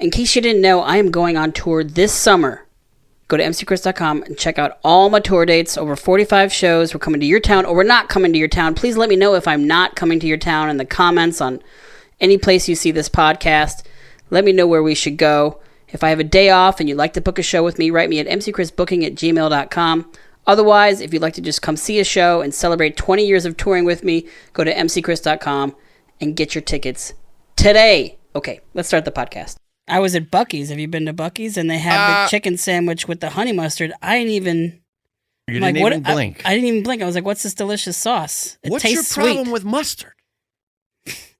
in case you didn't know, I am going on tour this summer. Go to mcchris.com and check out all my tour dates. Over 45 shows. We're coming to your town, or we're not coming to your town. Please let me know if I'm not coming to your town in the comments on any place you see this podcast. Let me know where we should go. If I have a day off and you'd like to book a show with me, write me at mcchrisbooking@gmail.com. Otherwise, if you'd like to just come see a show and celebrate 20 years of touring with me, go to mcchris.com and get your tickets today. Okay, let's start the podcast. I was at Buc-ee's. Have you been to Buc-ee's? And they have the chicken sandwich with the honey mustard. I didn't even... You didn't even blink. I didn't even blink. I was like, what's this delicious sauce? It What's tastes your problem sweet. with mustard?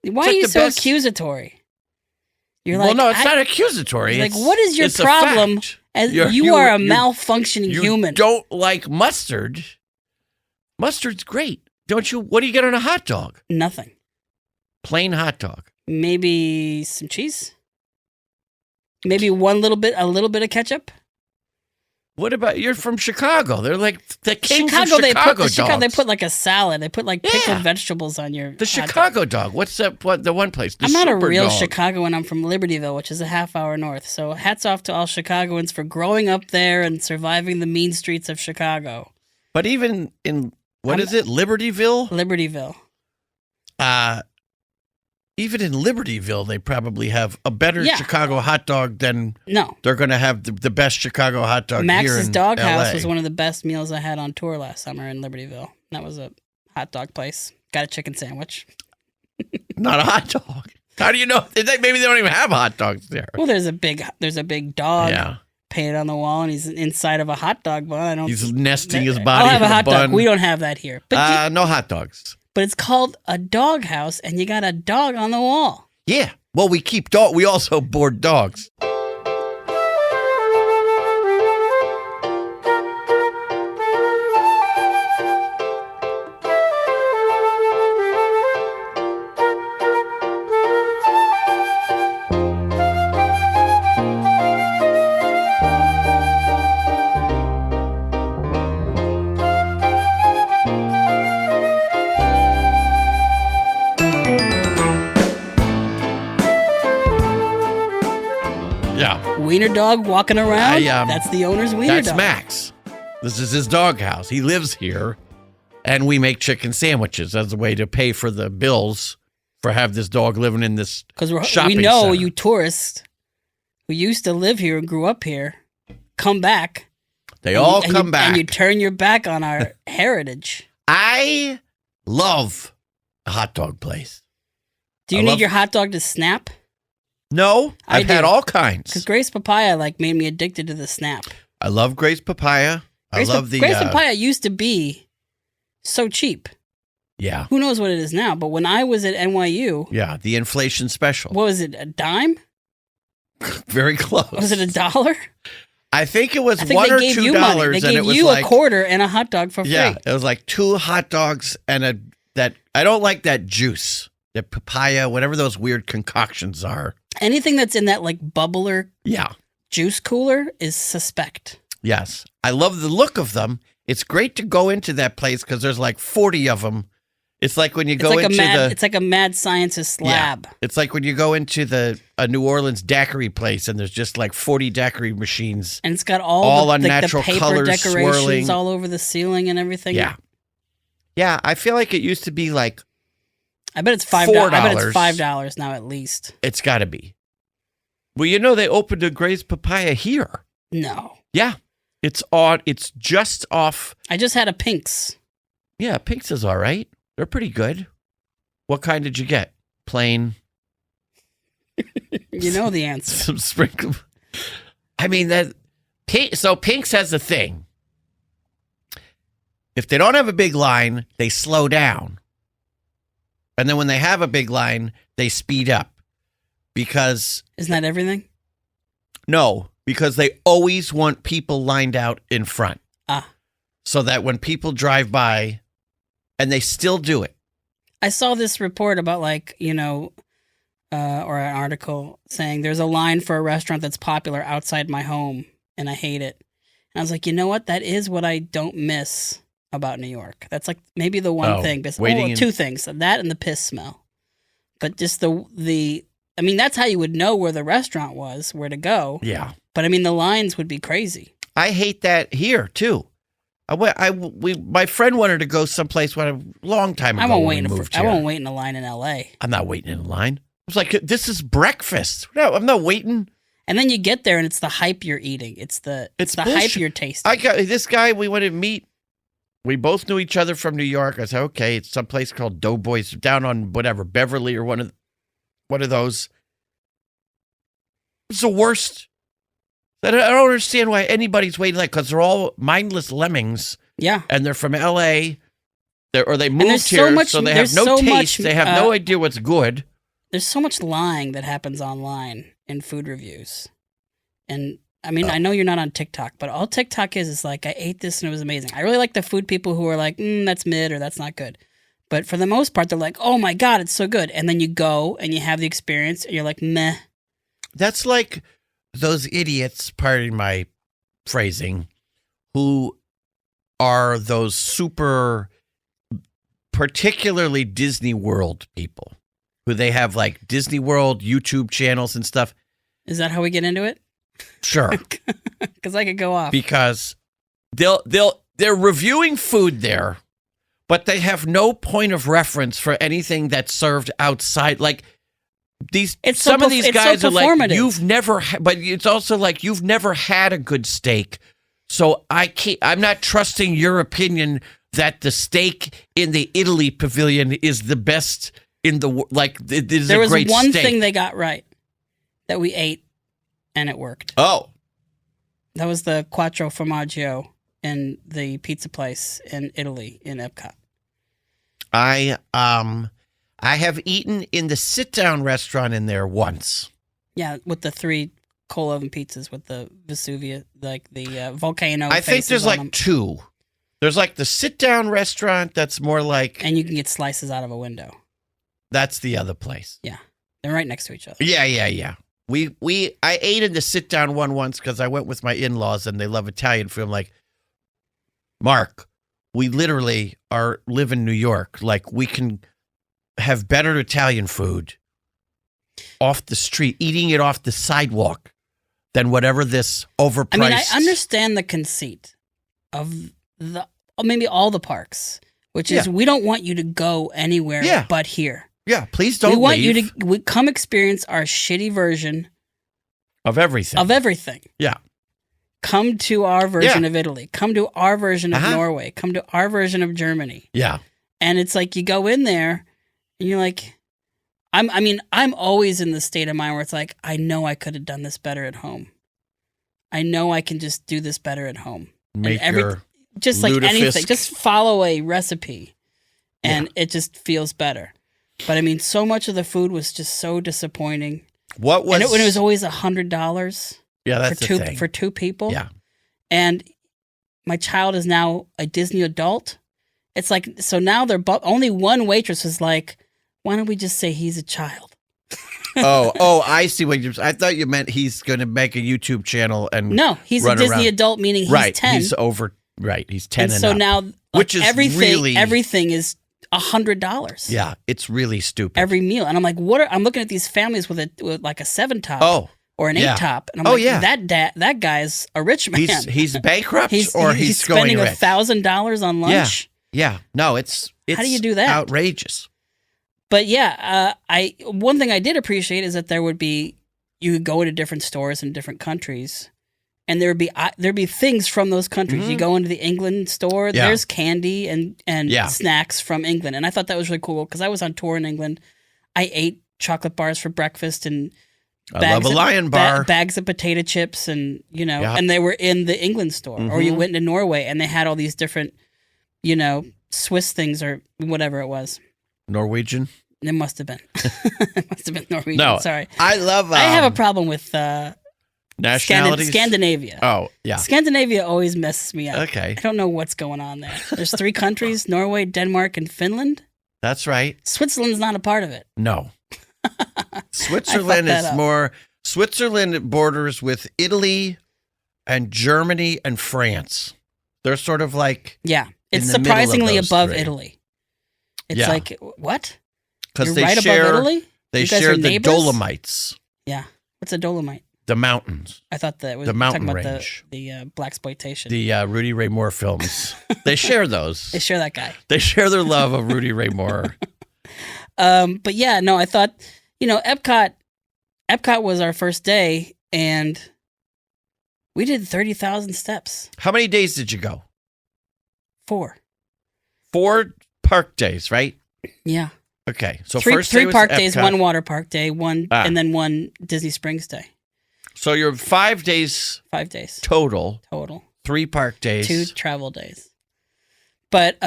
Why are you so accusatory? You're like, well, no, it's not accusatory. Like, what is your problem? As you are a malfunctioning human. You don't like mustard. Mustard's great. Don't you? What do you get on a hot dog? Nothing. Plain hot dog. Maybe some cheese? Maybe a little bit of ketchup? What about, you're from Chicago? They're like the kings Chicago, of Chicago dogs. They put like a salad. They put like pickled vegetables on your The Chicago dog. What's that? What the one place? The I'm not a real dog. Chicagoan. I'm from Libertyville, which is a half hour north. So hats off to all Chicagoans for growing up there and surviving the mean streets of Chicago. But even in, is it? Libertyville? Libertyville. Even in Libertyville, they probably have a better Chicago hot dog than they're going to have the best Chicago hot dog here in Max's Doghouse LA. was one of the best meals I had on tour last summer in Libertyville. That was a hot dog place. Got a chicken sandwich. Not a hot dog. How do you know? Maybe they don't even have hot dogs there. Well, there's a big dog painted on the wall, and he's inside of a hot dog bun. He's nesting his body. I'll have in a hot bun. dog. We don't have that here. But no hot dogs. But it's called a doghouse, and you got a dog on the wall. Yeah. Well, we keep we also board dogs. Wiener dog walking around. That's the owner's wiener dog. That's Max. This is his doghouse. He lives here, and we make chicken sandwiches as a way to pay for the bills for have this dog living in this shopping we know center. You tourists who used to live here and grew up here come back. They all come back. And you turn your back on our heritage. I love a hot dog place. Do you need your hot dog to snap? No, I've had all kinds. Because Grace Papaya made me addicted to the snap. I love Grace Papaya. Grace Papaya used to be so cheap. Yeah. Who knows what it is now? But when I was at NYU... Yeah, the inflation special. What was it, a dime? Very close. Was it $1? I think it was $1 or $2. They gave you a quarter and a hot dog for free. Yeah, it was like 2 hot dogs and I don't like that juice, that papaya, whatever those weird concoctions are. Anything that's in that like bubbler juice cooler is suspect. Yes. I love the look of them. It's great to go into that place because there's like 40 of them. It's like when you go into It's like a mad scientist lab. Yeah. It's like when you go into a New Orleans daiquiri place and there's just like 40 daiquiri machines. And it's got all the unnatural paper colors decorations swirling all over the ceiling and everything. Yeah. Yeah, I feel like it used to be like I bet it's $5. I bet it's $5 now at least. It's got to be. Well, they opened a Grace Papaya here. No. Yeah. It's odd. It's just off. I just had a Pink's. Yeah, Pink's is all right. They're pretty good. What kind did you get? Plain? You know the answer. Some sprinkle. I mean, so Pink's has a thing. If they don't have a big line, they slow down. And then when they have a big line, they speed up. Because... Isn't that everything? No, because they always want people lined out in front. So that when people drive by, and they still do it. I saw this report about or an article saying there's a line for a restaurant that's popular outside my home, and I hate it. And I was like, you know what? That is what I don't miss about New York. That's like maybe the one thing. Two things. That and the piss smell. But just the I mean, that's how you would know where the restaurant was, where to go. Yeah. But I mean, the lines would be crazy. I hate that here too. My friend wanted to go someplace a long time ago. I won't wait in a line in L.A. I'm not waiting in a line. I was like, this is breakfast. No, I'm not waiting. And then you get there and it's the hype you're eating. It's the hype you're tasting. I got this guy we wanted to meet. We both knew each other from New York. I said, okay, it's someplace called Doughboys down on whatever, Beverly or one of those. It's the worst. I don't understand why anybody's waiting like because they're all mindless lemmings. Yeah. And they're from L.A. They moved here, so they have no taste. They have no idea what's good. There's so much lying that happens online in food reviews. And I mean, I know you're not on TikTok, but all TikTok is like, I ate this and it was amazing. I really like the food people who are like, that's mid or that's not good. But for the most part, they're like, oh my God, it's so good. And then you go and you have the experience and you're like, meh. That's like those idiots, pardon my phrasing, who are those super, particularly Disney World people, who they have like Disney World YouTube channels and stuff. Is that how we get into it? Sure. Because I could go off. Because they're reviewing food there, but they have no point of reference for anything that's served outside. Like some of these guys are like, you've never, but it's also like you've never had a good steak, so I'm not trusting your opinion that the steak in the Italy pavilion is the best in the like. It is there a was great one steak. thing they got right that we ate, and it worked. Oh, that was the Quattro Formaggio in the pizza place in Italy in Epcot. I have eaten in the sit-down restaurant in there once. Yeah, with the 3 coal oven pizzas with the Vesuvia, like the volcano. I think there's like 2. There's like the sit-down restaurant that's more like... And you can get slices out of a window. That's the other place. Yeah, they're right next to each other. Yeah. I ate in the sit-down one once because I went with my in-laws and they love Italian food. I'm like, Mark, we literally live in New York. Like, we can have better Italian food off the street, eating it off the sidewalk than whatever this overpriced... I mean, I understand the conceit of maybe all the parks, which is we don't want you to go anywhere but here. Yeah, please don't leave. We want you to come experience our shitty version of everything. Yeah. Come to our version of Italy. Come to our version of Norway. Come to our version of Germany. Yeah. And it's like you go in there and you're like, I'm always in the state of mind where it's like, I know I could have done this better at home. I know I can just do this better at home. Just like anything, just follow a recipe and it just feels better. But I mean, so much of the food was just so disappointing. When it was always $100. Yeah, that's for the thing. For 2 people. Yeah. And my child is now a Disney adult. It's like, so now they're only one waitress was like, why don't we just say he's a child? oh, I see what I thought you meant he's going to make a YouTube channel and no, he's a Disney adult, meaning he's 10. He's over, he's 10 and so up. Now, which is everything is $100. Yeah, it's really stupid. Every meal. And I'm like, I'm looking at these families with like a 7 top or an 8 top. And I'm like, that guy's a rich man. He's bankrupt he's spending $1,000 on lunch. Yeah. No, it's how do you do that? Outrageous. But yeah, one thing I did appreciate is that you could go into different stores in different countries, and there'd be things from those countries. Mm-hmm. You go into the England store, there's candy and snacks from England, and I thought that was really cool because I was on tour in England. I ate chocolate bars for breakfast and I love a Lion bar, bags of potato chips, and and they were in the England store. Mm-hmm. Or you went to Norway and they had all these different, Swiss things or whatever it was. Norwegian. It must have been. It must have been Norwegian. No, sorry. I love. I have a problem with nationalities. Scandinavia. Oh, yeah. Scandinavia always messes me up. Okay. I don't know what's going on there. There's 3 countries: Norway, Denmark, and Finland. That's right. Switzerland's not a part of it. No. Switzerland is more. Switzerland borders with Italy and Germany and France. They're sort of like it's surprisingly above Italy. It's like what? Because above Italy? They share the Dolomites. Yeah. What's a Dolomite? The mountains. I thought that was the mountain talking about range. the blaxploitation. The Rudy Ray Moore films. They share those. They share that guy. They share their love of Rudy Ray Moore. But yeah, no, I thought, Epcot was our first day, and we did 30,000 steps. How many days did you go? 4. 4 park days, right? Yeah. Okay, so three first day was park Epcot. days, 1 water park day, and then 1 Disney Springs day. So you're 5 days. 5 days total. 3 park days. 2 travel days. But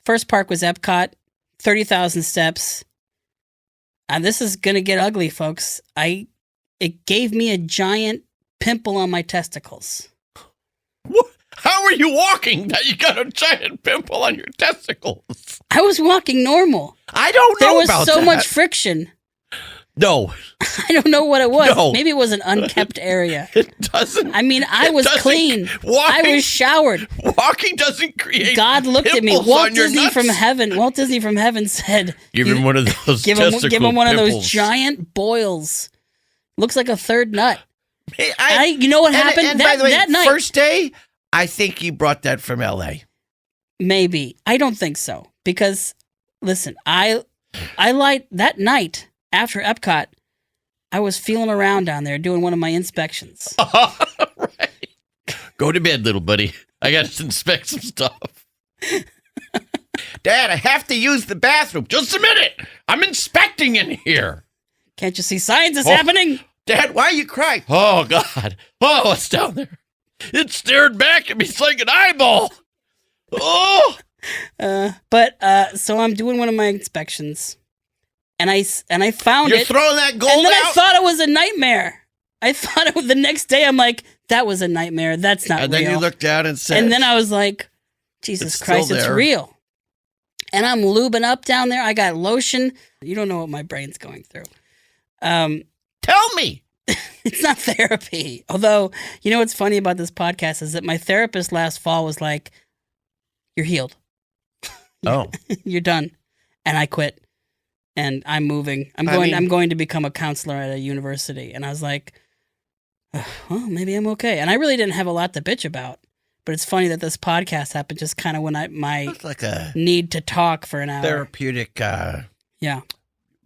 first park was Epcot, 30,000 steps. And this is gonna get ugly, folks. It gave me a giant pimple on my testicles. What? How are you walking that you got a giant pimple on your testicles? I was walking normal. I don't know about that. There was so much friction. No. I don't know what it was. No. Maybe it was an unkept area. It doesn't. I mean, I was clean. I was showered. Walking doesn't create. God looked at me. Walt Disney from heaven said, "Give him one of those. Give him one of those giant boils. Looks like a third nut." You know what happened and by the way, that night? First day, I think you brought that from L.A. Maybe. I don't think so, because listen, I lied that night after Epcot. I was feeling around down there doing one of my inspections. Right. Go to bed, little buddy. I got to inspect some stuff. Dad, I have to use the bathroom. Just a minute. I'm inspecting in here. Can't you see signs is happening? Dad, why are you crying? Oh, God. Oh, what's down there? It stared back at me like an eyeball. Oh. So I'm doing one of my inspections. And I found You're it. You're throwing that gold out? And then out? I thought it was a nightmare. I thought it was the next day. I'm like, that was a nightmare. That's not real. And then you looked down and said. And then I was like, Jesus Christ, it's real. And I'm lubing up down there. I got lotion. You don't know what my brain's going through. Tell me. It's not therapy. Although, you know what's funny about this podcast is that my therapist last fall was like, you're healed. Oh. You're done. And I quit. And I'm moving. I'm going to become a counselor at a university. And I was like, well, maybe I'm okay. And I really didn't have a lot to bitch about. But it's funny that this podcast happened just kind of when my like a need to talk for an hour. Therapeutic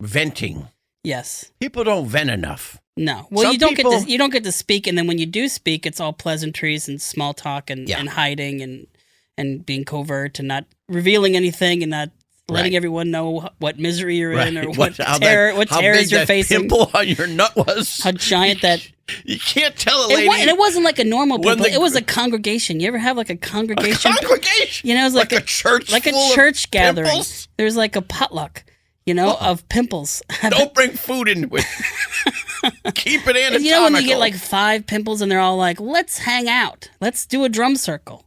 venting. Yes. People don't vent enough. No. Well, you don't get to speak, and then when you do speak, it's all pleasantries and small talk and hiding and being covert and not revealing anything and not letting everyone know what misery you're in or what terrors you're facing. How big that pimple on your nut was. How giant that... You can't tell a lady. And it wasn't like a normal pimple. It was a congregation. You ever have like a congregation? A congregation? You know, it was like a church like full a church gathering. Pimples? There's like a potluck, of pimples. Don't bring food into it. Keep it anatomical. You know when you get like 5 pimples and they're all like, let's hang out. Let's do a drum circle.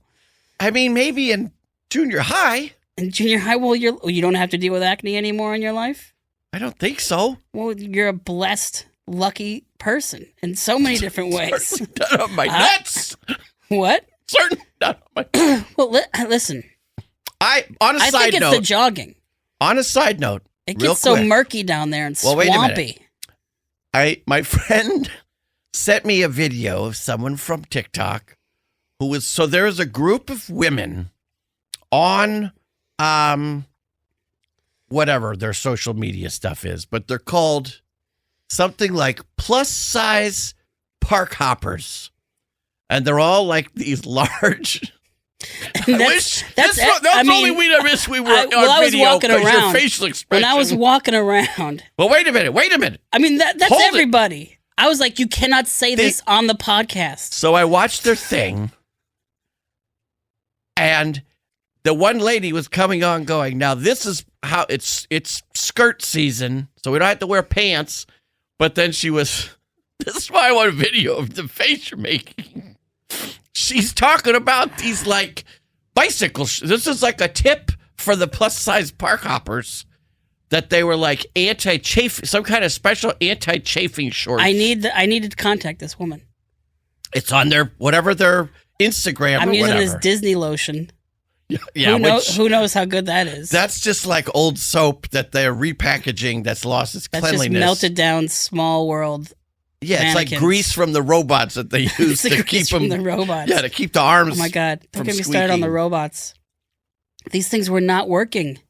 I mean, maybe in junior high. In junior high, well, you don't have to deal with acne anymore in your life? I don't think so. Well, you're a blessed, lucky person in so many different ways. Certainly not on my nuts. What? Certainly not on my Well, listen. I think it's the jogging. On a side note, it gets so murky down there and swampy. Wait a minute. My friend sent me a video of someone from TikTok who was, so there's a group of women on whatever their social media stuff is, but they're called something like plus size park hoppers. And they're all like these large. That's only we wish we were on video because your facial expression. When I was walking around. Well, wait a minute. I mean, that's everybody. I was like, you cannot say this on the podcast. So I watched their thing, and the one lady was coming on going, now this is how it's skirt season, so we don't have to wear pants. But then she was, this is why I want a video of the face you're making. She's talking about these like bicycles. This is like a tip for the plus size park hoppers that they were like anti-chafing, some kind of special anti-chafing shorts. I needed to contact this woman. It's on their Instagram. I'm using this Disney lotion. Yeah, who knows how good that is? That's just like old soap that they're repackaging that's lost its cleanliness. That's just melted down Small World. Yeah, it's mannequins. like grease from the robots that they use to keep them. From the robots. Yeah, to keep the arms. Oh my God! Don't get me squeaking. started on the robots. These things were not working.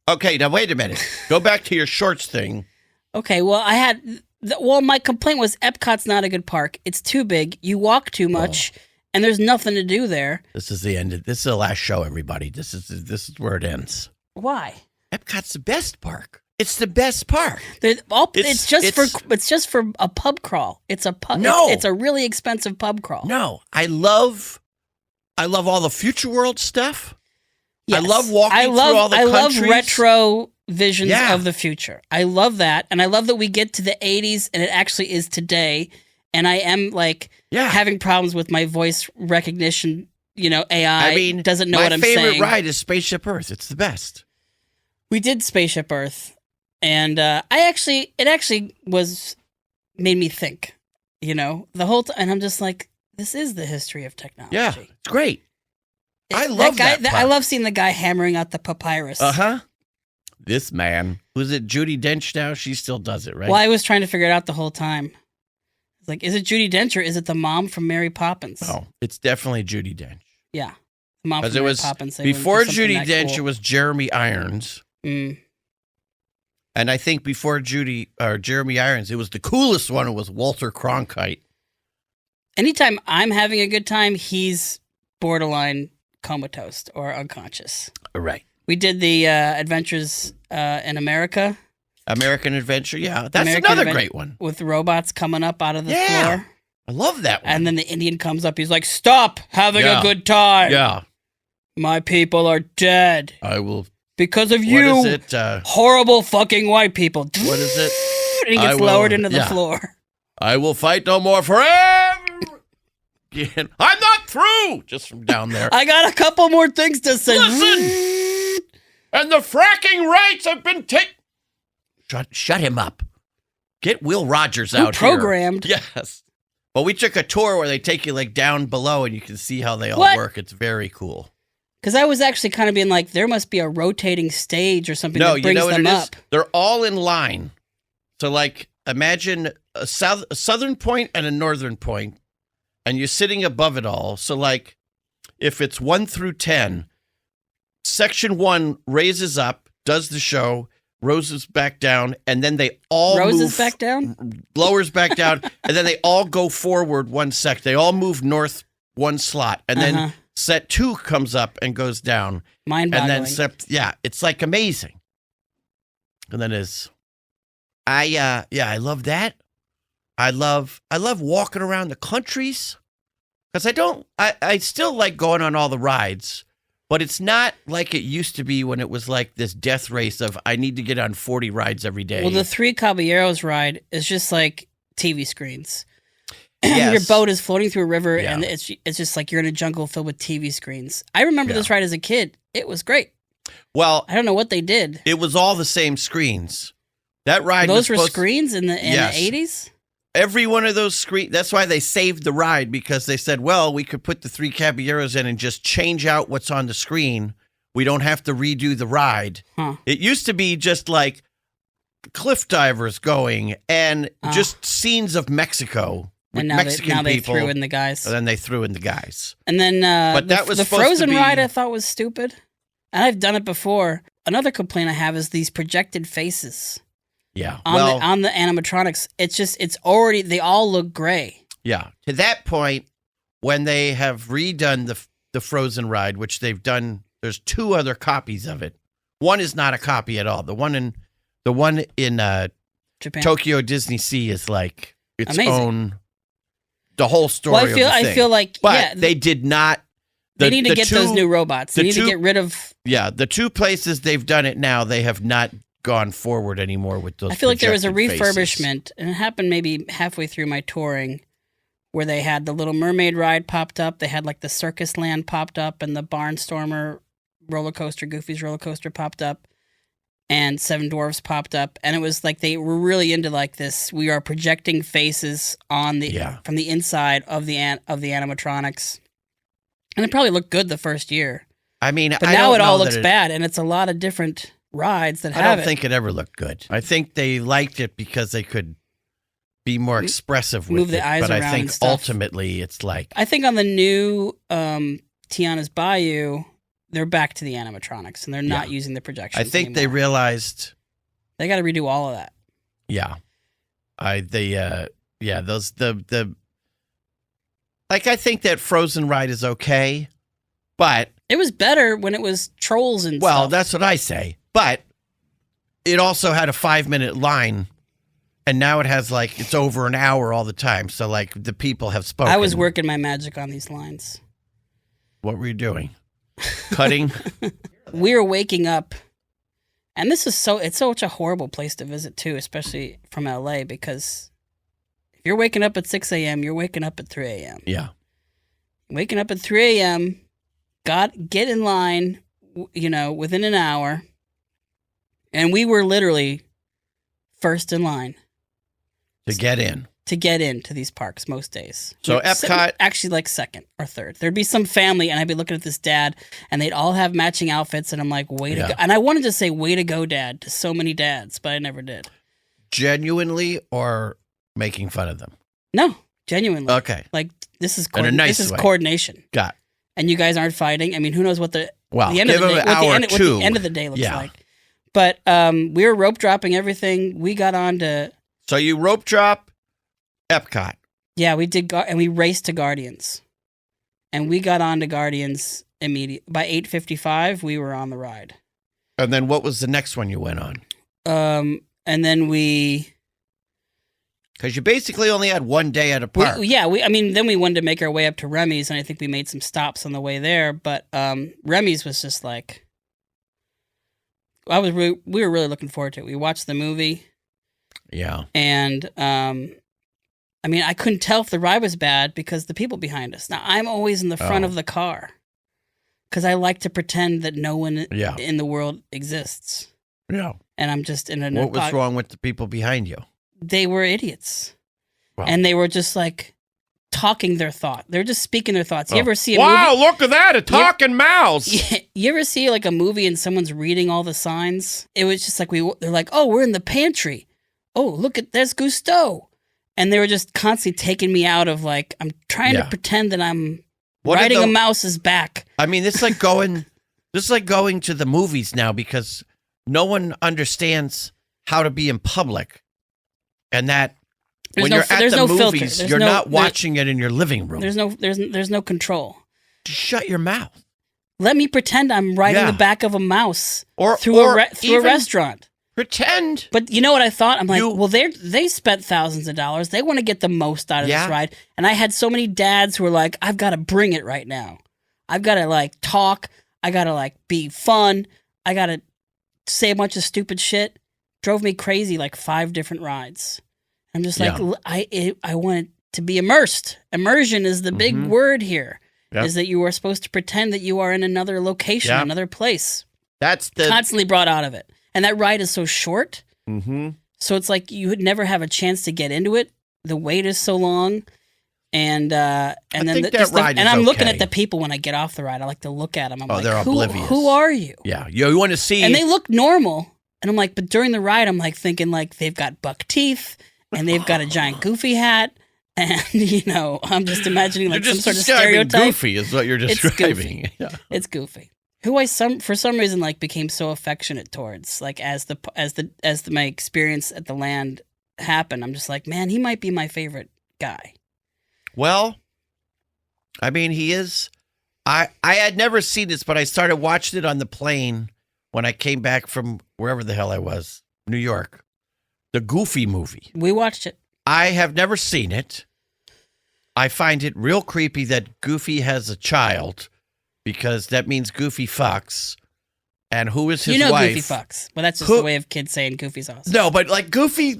Okay, now wait a minute. Go back to your shorts thing. Okay, well, my complaint was Epcot's not a good park. It's too big. You walk too much, and there's nothing to do there. This is the end. This is the last show, everybody. This is where it ends. Why? Epcot's the best park. It's the best park. It's just for a pub crawl. It's a pub. No, it's a really expensive pub crawl. No, I love all the Future World stuff. Yes. I love walking through all the countries. I love retro visions of the future. I love that, and I love that we get to the 80s, and it actually is today. And I am having problems with my voice recognition. AI doesn't know what I'm saying. My favorite ride is Spaceship Earth. It's the best. We did Spaceship Earth, and it actually made me think. The whole time, and I'm just like, this is the history of technology. Yeah, it's great. I love that I love seeing the guy hammering out the papyrus. This man, who's it? Judi Dench now? She still does it, right? Well, I was trying to figure it out the whole time. It's like, is it Judi Dench or is it the mom from Mary Poppins? Oh, it's definitely Judi Dench. Yeah, the mom from Mary Poppins. Before Judi Dench, it was Jeremy Irons. Mm. And I think before Jeremy Irons, it was the coolest one. It was Walter Cronkite. Anytime I'm having a good time, he's borderline comatose or unconscious. Right. We did the Adventures in America. American Adventure, yeah. That's another great one. With robots coming up out of the floor. I love that one. And then the Indian comes up. He's like, stop having a good time. Yeah. My people are dead. I will. Because of you. What is it? Horrible fucking white people. What is it? And he gets lowered into the floor. I will fight no more forever. I'm not through. Just from down there. I got a couple more things to say. Listen. And the fracking rights have been taken. Shut him up. Get Will Rogers out programmed? Here. Yes. Well, we took a tour where they take you down below and you can see how they all work. It's very cool. Because I was actually kind of being like, there must be a rotating stage or something that brings them up. They're all in line. So, imagine a southern point and a northern point, and you're sitting above it all. So, if it's 1 through 10, section 1 raises up, does the show, roses back down, and then they all move back down? Lowers back down, and then they all go forward one sec. They all move north one slot, and then set 2 comes up and goes down. Mind-boggling. And then it's amazing. And then I love that. I love walking around the countries because I still like going on all the rides. But it's not like it used to be when it was like this death race of I need to get on 40 rides every day. Well, the Three Caballeros ride is just like TV screens. Yes. Your boat is floating through a river, and it's just like you're in a jungle filled with TV screens. I remember this ride as a kid. It was great. Well, I don't know what they did. It was all the same screens. That ride those were screens in the 80s? Every one of those screens. That's why they saved the ride, because they said, well, we could put the Three Caballeros in and just change out what's on the screen. We don't have to redo the ride. Huh. It used to be just like cliff divers going and just scenes of Mexico with Mexican people. They threw in the guys. And then they threw in the guys. And then but that was the Frozen ride I thought was stupid. And I've done it before. Another complaint I have is these projected faces. Yeah. On the animatronics, they all look gray. Yeah. To that point, when they have redone the Frozen ride, which they've done, there's 2 other copies of it. One is not a copy at all. The one in Japan. Tokyo Disney Sea is like its amazing. Own. The whole story. Well, of the thing. I feel like, but they did not. They need to get those new robots. They need to get rid of. Yeah, the 2 places they've done it now, they have not gone forward anymore with those. I feel like there was a refurbishment, faces. and it happened maybe halfway through my touring, where they had the Little Mermaid ride popped up. They had the Circus Land popped up, and the Barnstormer roller coaster, Goofy's roller coaster popped up, and Seven Dwarfs popped up, and it was like they were really into this. We are projecting faces on from the inside of the animatronics. And it probably looked good the first year. I mean, but now it all looks bad, and it's a lot of different rides that have it. I don't think it ever looked good. I think they liked it because they could be more expressive with move the eyes but around I think and stuff. ultimately it's like... I think on the new Tiana's Bayou, they're back to the animatronics, and they're not using the projections I think anymore. they realized... They got to redo all of that. Yeah. I think that Frozen ride is okay, but... It was better when it was trolls and stuff. Well, that's what I say. But it also had a 5-minute line, and now it has it's over an hour all the time. So the people have spoken. I was working my magic on these lines. What were you doing? Cutting? We were waking up, and it's such a horrible place to visit too, especially from LA, because if you're waking up at 6 a.m., you're waking up at 3 a.m. Yeah. Waking up at 3 a.m., get in line, within an hour. And we were literally first in line. To get in. To get into these parks most days. So Epcot... Actually second or third. There'd be some family, and I'd be looking at this dad, and they'd all have matching outfits, and I'm like, way to go. And I wanted to say, way to go, Dad, to so many dads, but I never did. Genuinely or making fun of them? No, genuinely. Okay. This is in a nice this is way. Coordination. Got it. And you guys aren't fighting. I mean, who knows what the end give of the them day, an hour what two. the end of the day looks like. But we were rope dropping everything. We got on to... So you rope drop Epcot. Yeah, we did, and we raced to Guardians. And we got on to Guardians immediately. By 8:55, we were on the ride. And then what was the next one you went on? And then we... Because you basically only had one day at a park. Then we wanted to make our way up to Remy's, and I think we made some stops on the way there. But Remy's was just we were really looking forward to it. We watched the movie. Yeah. And I couldn't tell if the ride was bad because the people behind us. Now, I'm always in the front of the car because I like to pretend that no one in the world exists. Yeah. And I'm just in a... What was wrong with the people behind you? They were idiots. Wow. And they were just talking their thought. They're just speaking their thoughts. You ever see a movie? Wow, look at that, a talking mouse. You ever see a movie and someone's reading all the signs? It was just they're like, oh, we're in the pantry. Oh, look there's Gusteau. And they were just constantly taking me out of I'm trying to pretend that I'm riding a mouse's back. I mean, it's like going to the movies now because no one understands how to be in public. And that when you're at the movies, you're not watching it in your living room. There's no control. Just shut your mouth. Let me pretend I'm riding the back of a mouse through a restaurant. Pretend. But you know what I thought? I'm like, they spent thousands of dollars. They want to get the most out of this ride. And I had so many dads who were like, I've got to bring it right now. I've got to talk. I got to be fun. I got to say a bunch of stupid shit. Drove me crazy 5 different rides. I'm just I want to be immersed. Immersion is the big word here. Yep. Is that you are supposed to pretend that you are in another location, another place. That's constantly brought out of it. And that ride is so short. Mm-hmm. So it's you would never have a chance to get into it. The wait is so long. And I'm looking at the people when I get off the ride. I like to look at them. I'm they're oblivious. Who are you? Yeah, you want to see. And they look normal. And I'm but during the ride, I'm thinking they've got buck teeth and they've got a giant goofy hat. And, I'm just imagining some sort of stereotype. Goofy is what you're describing. It's goofy. It's goofy. Who I for some reason became so affectionate towards. As my experience at the land happened, I'm just man, he might be my favorite guy. Well, I mean, he is. I had never seen this, but I started watching it on the plane when I came back from wherever the hell I was, New York. The Goofy movie. We watched it. I have never seen it. I find it real creepy that Goofy has a child because that means Goofy fucks. And who is his wife? Goofy fucks. Well, that's just the way of kids saying Goofy's awesome. No, but Goofy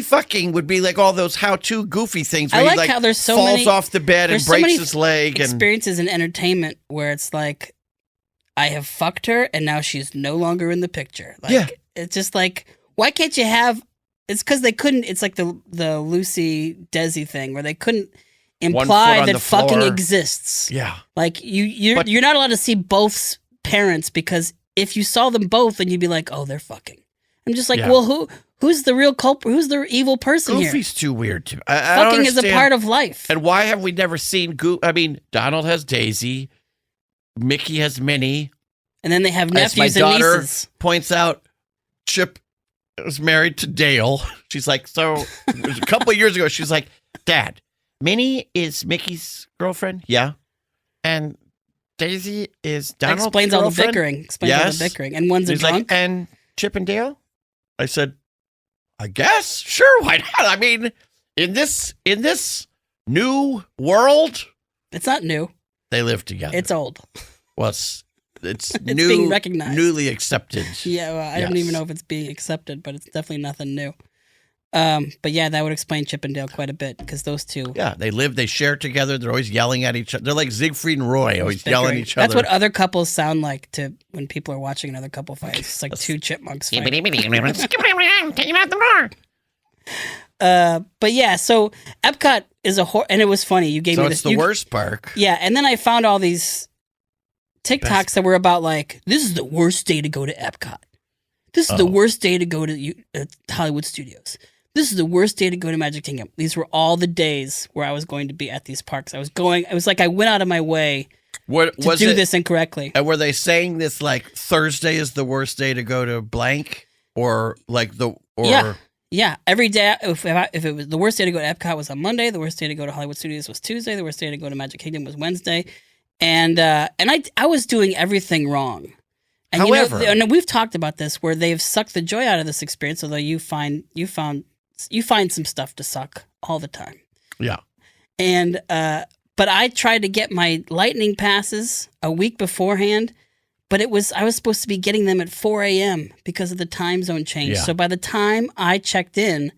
fucking would be all those how-to Goofy things where he how there's so falls off the bed and breaks his leg. Experiences in entertainment where it's I have fucked her and now she's no longer in the picture. It's just why can't you have... It's because they couldn't... It's the Lucy Desi thing where they couldn't imply that fucking exists. Yeah. Like you're not allowed to see both parents, because if you saw them both, then you'd be like, oh, they're fucking. I'm just like, well, who's the real culprit? Who's the evil person here? Goofy's too weird to me. Fucking is a part of life. And why have we never seen I mean, Donald has Daisy, Mickey has Minnie, and then they have nephews and nieces. My daughter points out, Chip was married to Dale. She's like, so it was a couple of years ago. She's like, Dad, Minnie is Mickey's girlfriend. Yeah, and Daisy is Donald's explains girlfriend? All the bickering. Explains all the bickering. And one's a drunk. Like, and Chip and Dale? I said, I guess. Sure, why not? I mean, in this new world. It's not new. They live together. It's old. Well, it's new, being recognized. Newly accepted. Yeah, well, I don't even know if it's being accepted, but it's definitely nothing new. But yeah, that would explain Chip and Dale quite a bit, because those two. Yeah, they share together. They're always yelling at each other. They're like Siegfried and Roy, always yelling at each other. That's what other couples sound like when people are watching another couple fight. It's like two chipmunks fight. But yeah, so Epcot is and it was funny. You gave me this. So it's the worst park. Yeah, and then I found all these TikToks that were about like, this is the worst day to go to Epcot. This is the worst day to go to Hollywood Studios. This is the worst day to go to Magic Kingdom. These were all the days where I was going to be at these parks. It was like I went out of my way to do this incorrectly. And were they saying this like Thursday is the worst day to go to blank, or like Yeah. Every day, if it was the worst day to go to Epcot was on Monday, the worst day to go to Hollywood Studios was Tuesday, the worst day to go to Magic Kingdom was Wednesday, and I was doing everything wrong. And however, and we've talked about this, where they've sucked the joy out of this experience. Although you find some stuff to suck all the time. Yeah. And but I tried to get my lightning passes a week beforehand, but I was supposed to be getting them at 4 a.m. because of the time zone change. Yeah. So by the time I checked in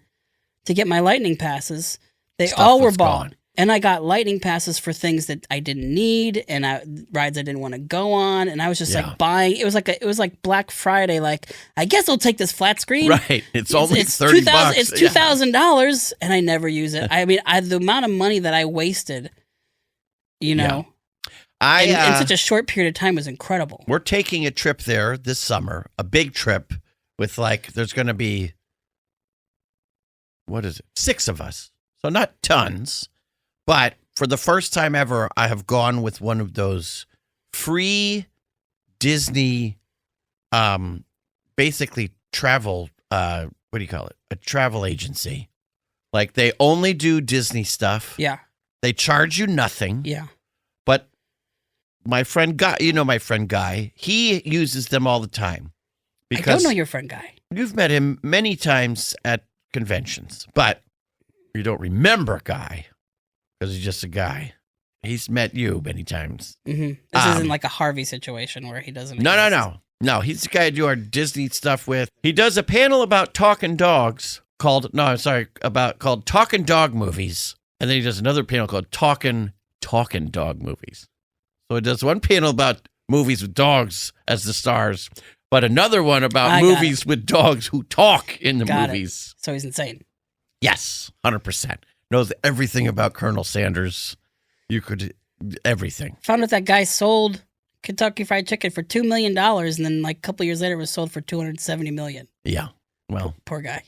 to get my lightning passes, they all were bought. And I got lightning passes for things that I didn't need, and rides I didn't want to go on, and I was just like buying. It was like Black Friday. Like, I guess I'll take this flat screen. Right. It's only $30. It's $2,000, and I never use it. I mean, the amount of money that I wasted, in such a short period of time was incredible. We're taking a trip there this summer, a big trip with there's going to be, 6 of us. So not tons. But for the first time ever, I have gone with one of those free Disney, basically travel, what do you call it? A travel agency. Like, they only do Disney stuff. Yeah. They charge you nothing. Yeah. But my friend Guy, he uses them all the time. Because I don't know your friend Guy. You've met him many times at conventions, but you don't remember Guy. Because he's just a guy. He's met you many times. Mm-hmm. This isn't like a Harvey situation where he doesn't. No. He's the guy I do our Disney stuff with. He does a panel about talking dogs called Talking Dog Movies. And then he does another panel called Talking Dog Movies. So he does one panel about movies with dogs as the stars, but another one about movies with dogs who talk in the movies. So he's insane. Yes, 100%. Knows everything about Colonel Sanders. Everything. Found out that guy sold Kentucky Fried Chicken for $2 million, and then like a couple years later it was sold for $270 million. Yeah. Well, poor guy.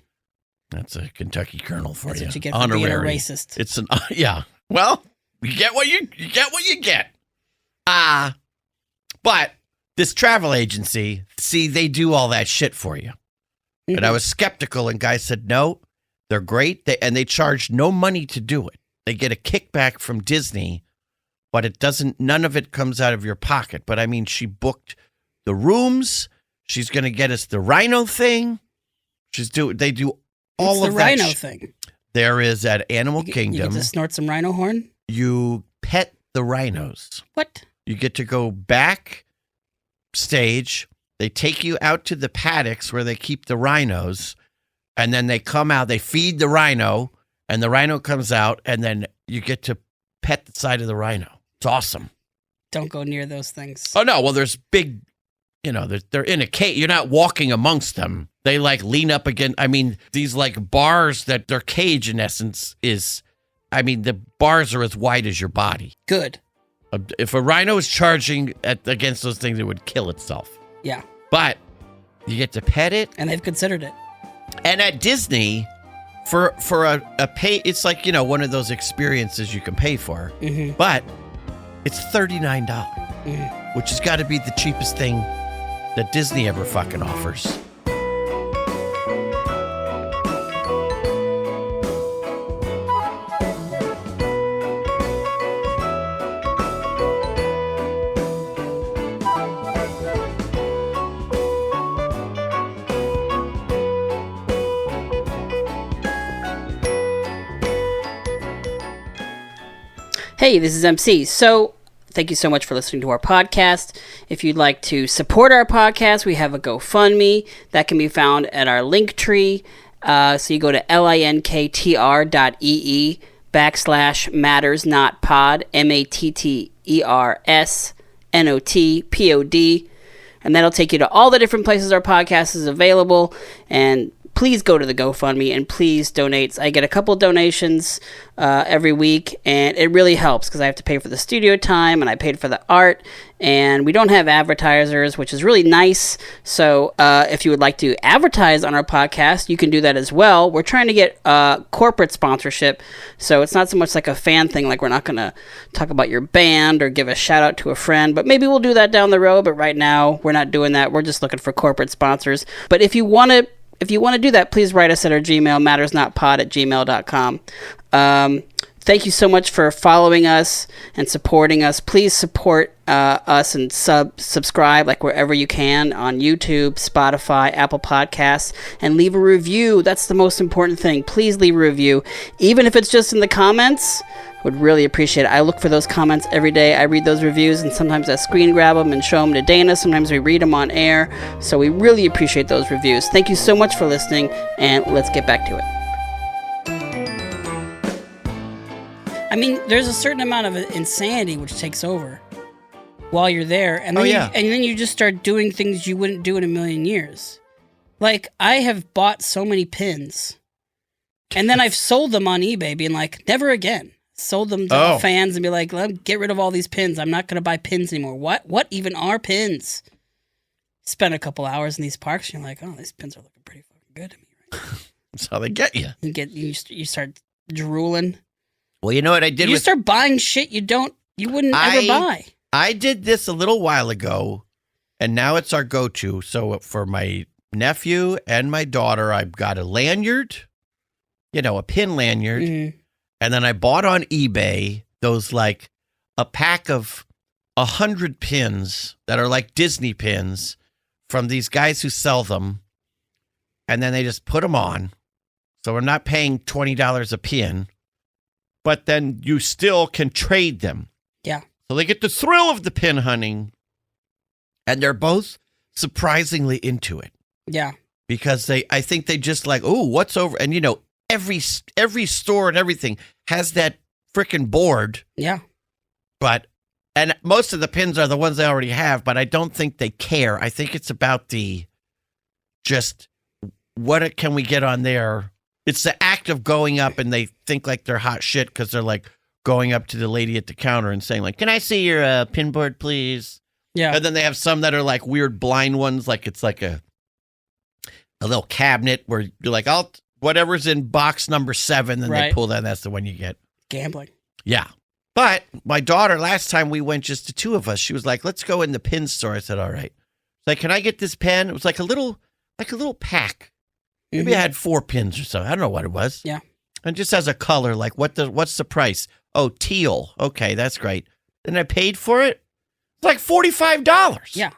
That's a Kentucky Colonel for you. That's what you get for being a racist. It's yeah. Well, you get what you get. But this travel agency, they do all that shit for you. Mm-hmm. And I was skeptical, and guys said no. They're great, they charge no money to do it. They get a kickback from Disney, but none of it comes out of your pocket. But I mean, she booked the rooms. She's going to get us the rhino thing. They do all of that. What's the rhino thing? There is at Animal Kingdom. You get to snort some rhino horn? You pet the rhinos. What? You get to go backstage. They take you out to the paddocks where they keep the rhinos. And then they come out, they feed the rhino, and the rhino comes out, and then you get to pet the side of the rhino. It's awesome. Don't go near those things. Oh, no. Well, there's big, they're in a cage. You're not walking amongst them. They lean up against, these bars that their cage, in essence, is I mean, the bars are as wide as your body. Good. If a rhino is charging against those things, it would kill itself. Yeah. But you get to pet it. And they've considered it. And at Disney, for a pay, it's like, one of those experiences you can pay for. Mm-hmm. But it's $39, which has got to be the cheapest thing that Disney ever fucking offers. Hey, this is MC. So, thank you so much for listening to our podcast. If you'd like to support our podcast, we have a GoFundMe that can be found at our link tree. So you go to linktr.ee/mattersnotpod, MATTERSNOTPOD, and that'll take you to all the different places our podcast is available. And please go to the GoFundMe and please donate. I get a couple donations every week, and it really helps because I have to pay for the studio time and I paid for the art, and we don't have advertisers, which is really nice. So if you would like to advertise on our podcast, you can do that as well. We're trying to get corporate sponsorship, so it's not so much like a fan thing, like we're not going to talk about your band or give a shout out to a friend, but maybe we'll do that down the road. But right now, we're not doing that. We're just looking for corporate sponsors. But if you want to do that, please write us at our Gmail, mattersnotpod@gmail.com. Thank you so much for following us and supporting us. Please support us and subscribe like wherever you can on YouTube, Spotify, Apple Podcasts, and leave a review. That's the most important thing. Please leave a review. Even if it's just in the comments, would really appreciate it. I look for those comments every day. I read those reviews, and sometimes I screen grab them and show them to Dana. Sometimes we read them on air. So we really appreciate those reviews. Thank you so much for listening, and let's get back to it. I mean, there's a certain amount of insanity which takes over while you're there, and then then you just start doing things you wouldn't do in a million years. Like, I have bought so many pins, and then I've sold them on eBay, being like, never again. Sold them to fans and be like, get rid of all these pins. I'm not going to buy pins anymore. What even are pins? Spend a couple hours in these parks, and you're like, oh, these pins are looking pretty fucking good to me right now. That's how they get you. You start drooling. Well, you know what I did? You start buying shit you wouldn't ever buy. I did this a little while ago, and now it's our go-to. So for my nephew and my daughter, I've got a lanyard, a pin lanyard. Mm-hmm. And then I bought on eBay those, like, a pack of 100 pins that are like Disney pins from these guys who sell them. And then they just put them on. So we're not paying $20 a pin. But then you still can trade them. Yeah. So they get the thrill of the pin hunting. And they're both surprisingly into it. Yeah. Because I think they just like, oh, what's over? And, every store and everything has that freaking board. Yeah. And most of the pins are the ones they already have, but I don't think they care. I think it's about what can we get on there? It's the act of going up, and they think like they're hot shit because they're like going up to the lady at the counter and saying like, can I see your pin board, please? Yeah. And then they have some that are like weird blind ones. Like it's like a little cabinet where you're like, whatever's in box number 7, then they pull that. That's the one you get. Gambling. Yeah. But my daughter, last time we went just the two of us, she was like, let's go in the pin store. I said, all right. Like, can I get this pen? It was like a little pack. Maybe I had 4 pins or something. I don't know what it was. Yeah. And just has a color, like what's the price? Oh, teal. Okay, that's great. Then I paid for it. It's like $45. Yeah.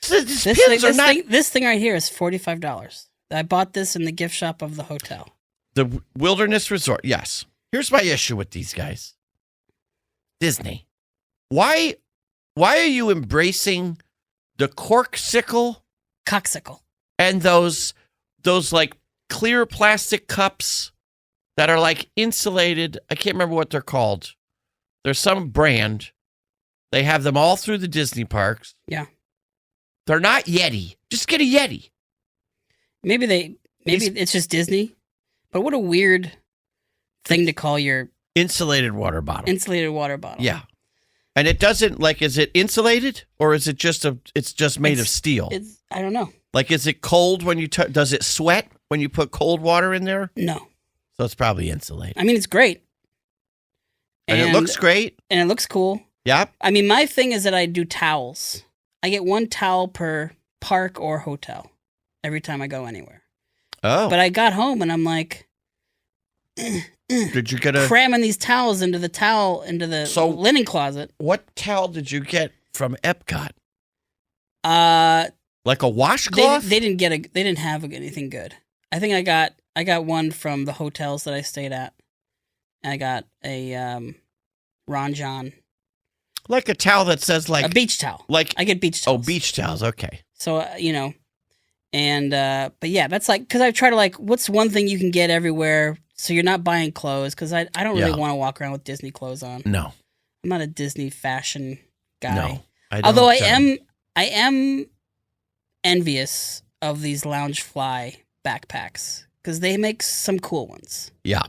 This thing right here is $45. I bought this in the gift shop of the hotel. The Wilderness Resort, yes. Here's my issue with these guys. Disney. Why are you embracing the coxicle and those like clear plastic cups that are like insulated? I can't remember what they're called. There's some brand. They have them all through the Disney parks. Yeah. They're not Yeti. Just get a Yeti. Maybe it's just Disney, but what a weird thing to call your Insulated water bottle. Insulated water bottle. Yeah. And it doesn't, like, is it insulated or is it just it's just made of steel? I don't know. Like, is it cold when you, does it sweat when you put cold water in there? No. So it's probably insulated. I mean, it's great. And it looks great. And it looks cool. Yeah. I mean, my thing is that I do towels. I get one towel per park or hotel every time I go anywhere. Oh. But I got home and I'm like, did you get cramming these towels into the linen closet. What towel did you get from Epcot? Like a washcloth? They didn't have anything good. I think I got one from the hotels that I stayed at. I got a Ron John. Like a towel that says like a beach towel. Like I get beach towels. Oh, beach towels. Okay. So and but yeah, that's like because I try to like what's one thing you can get everywhere so you're not buying clothes because I don't really want to walk around with Disney clothes on. No, I'm not a Disney fashion guy. No, although I am envious of these Loungefly backpacks because they make some cool ones. Yeah.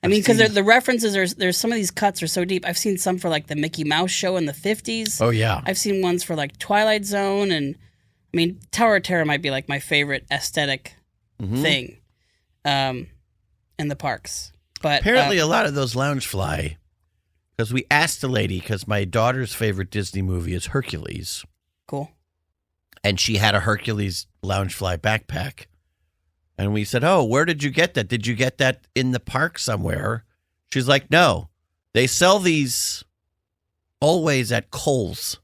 I mean, because the references there's some of these cuts are so deep. I've seen some for like the Mickey Mouse show in the 50s. Oh, yeah. I've seen ones for like Twilight Zone. And I mean, Tower of Terror might be like my favorite aesthetic thing in the parks. But apparently a lot of those Loungefly, because we asked the lady, because my daughter's favorite Disney movie is Hercules. Cool. And she had a Hercules Loungefly backpack. And we said, oh, where did you get that? Did you get that in the park somewhere? She's like, no. They sell these always at Kohl's,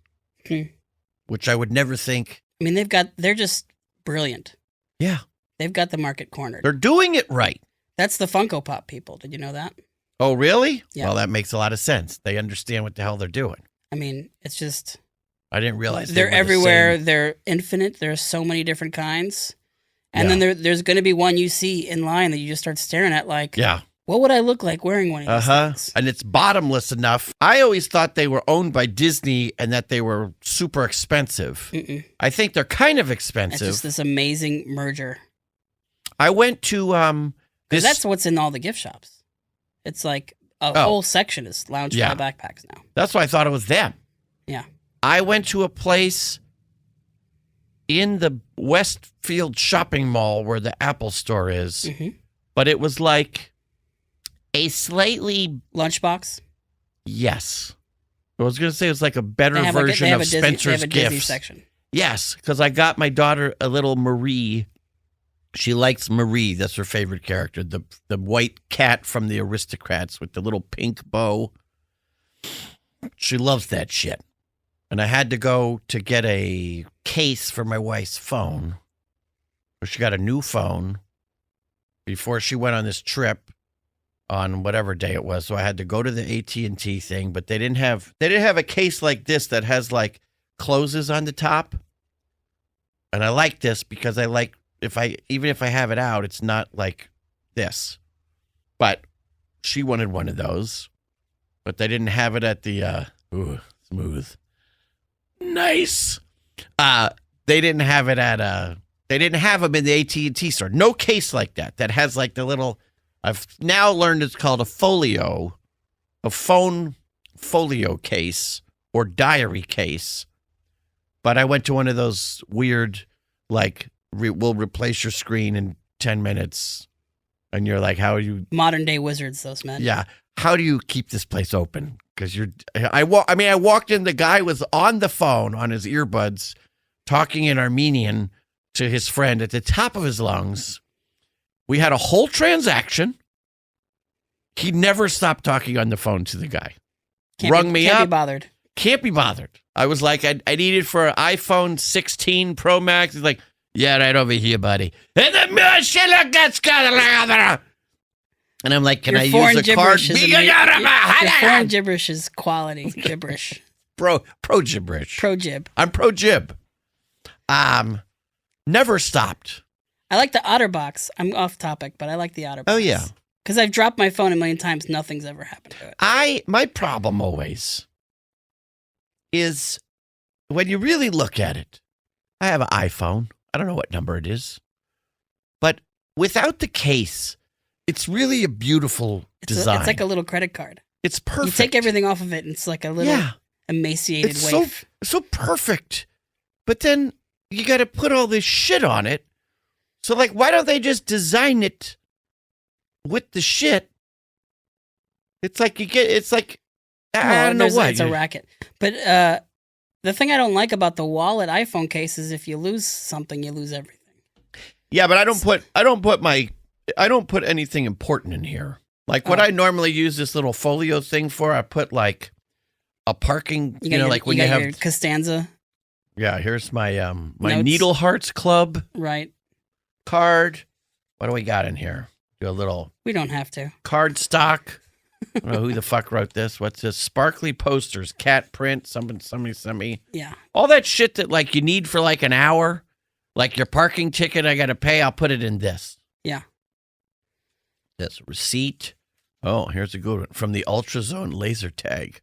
which I would never think. I mean, they're just brilliant. Yeah. They've got the market cornered. They're doing it right. That's the Funko Pop people. Did you know that? Oh, really? Yeah. Well, that makes a lot of sense. They understand what the hell they're doing. I mean, it's just... I didn't realize they're everywhere. They're infinite. There's so many different kinds. And then there's going to be one you see in line that you just start staring at like, what would I look like wearing one of these things? And it's bottomless enough. I always thought they were owned by Disney and that they were super expensive. I think they're kind of expensive. It's just this amazing merger. I went to... Because that's what's in all the gift shops. It's like a whole section is Loungefly backpacks now. That's why I thought it was them. Yeah. I went to a place in the Westfield shopping mall where the Apple store is, but it was like a slightly... Lunchbox? Yes. I was going to say it was like a better version of Spencer's Gifts. Disney section. Yes, because I got my daughter a little Marie. She likes Marie. That's her favorite character. The white cat from the Aristocrats with the little pink bow. She loves that shit. And I had to go to get a case for my wife's phone. She got a new phone before she went on this trip on whatever day it was. So I had to go to the AT&T thing, but they didn't have a case like this that has like closes on the top. And I like this because I like even if I have it out, it's not like this. But she wanted one of those, but they didn't have it at the smooth. Nice. They didn't have it at they didn't have them in the AT&T store. No case like that has like the little, I've now learned it's called a phone folio case or diary case. But I went to one of those weird, like, we'll replace your screen in 10 minutes. And you're like, how are you? Modern day wizards, those men. Yeah. How do you keep this place open? Because I walked in, the guy was on the phone on his earbuds talking in Armenian to his friend at the top of his lungs. We had a whole transaction. He never stopped talking on the phone to the guy. Rung me up. Can't be bothered. Can't be bothered. I was like, I need it for an iPhone 16 Pro Max. He's like, yeah, right over here, buddy. And I'm like, can I use a card? Your foreign gibberish is quality gibberish. Pro gibberish. Pro jib. I'm pro jib. Never stopped. I like the OtterBox. I'm off topic, but I like the OtterBox. Oh, yeah. Because I've dropped my phone a million times. Nothing's ever happened to it. My problem always is when you really look at it, I have an iPhone. I don't know what number it is. But without the case, it's really a beautiful design. It's like a little credit card. It's perfect. You take everything off of it, and it's like a little emaciated waif. So perfect. But then you got to put all this shit on it. So, like, why don't they just design it with the shit? It's like I don't know what. It's a racket. But the thing I don't like about the wallet iPhone case is if you lose something, you lose everything. Yeah, but I don't put anything important in here. Like what I normally use this little folio thing for, I put like a parking, like when you have your Costanza. Yeah, here's my my Needle Hearts Club card. What do we got in here? Do a little. We don't have to. Card stock. I don't know who the fuck wrote this. What's this? Sparkly posters, cat print. Somebody sent me. Yeah. All that shit that like you need for like an hour, like your parking ticket. I got to pay. I'll put it in this. Yeah. This receipt. Oh, here's a good one from the Ultrazone laser tag.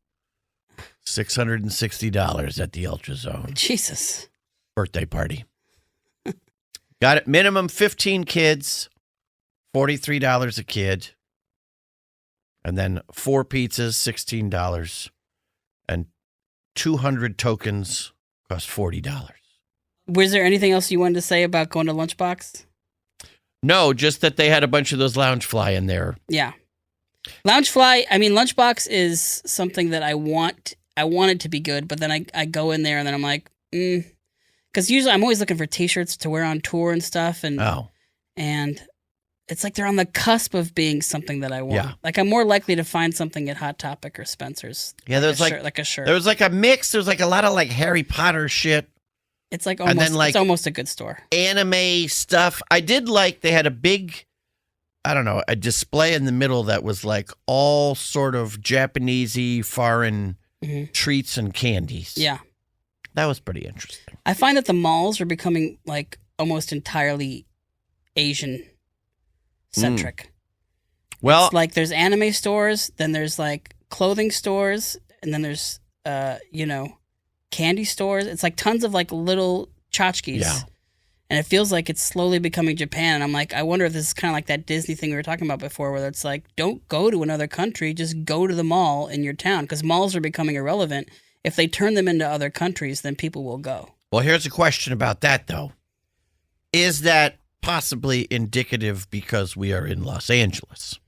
$660 at the Ultrazone. Jesus. Birthday party. Got it. Minimum 15 kids, $43 a kid. And then 4 pizzas, $16. And 200 tokens cost $40. Was there anything else you wanted to say about going to Lunchbox? No, just that they had a bunch of those Loungefly in there. Yeah. Lunchbox is something that I want it to be good, but then I go in there and then I'm like, because usually I'm always looking for T-shirts to wear on tour and stuff, and it's like they're on the cusp of being something that I want. Yeah. Like I'm more likely to find something at Hot Topic or Spencer's. Yeah, there's like a shirt. There was like a mix. There's like a lot of like Harry Potter shit. It's like it's almost a good store. Anime stuff. I did like they had a big, I don't know, a display in the middle that was like all sort of Japanesey foreign treats and candies. Yeah. That was pretty interesting. I find that the malls are becoming like almost entirely Asian centric. Well, it's like there's anime stores, then there's like clothing stores, and then there's candy stores. It's like tons of like little tchotchkes. Yeah. And it feels like it's slowly becoming Japan. And I'm like, I wonder if this is kind of like that Disney thing we were talking about before, where it's like, don't go to another country, just go to the mall in your town, because malls are becoming irrelevant. If they turn them into other countries, then people will go. Well, here's a question about that, though. Is that possibly indicative because we are in Los Angeles?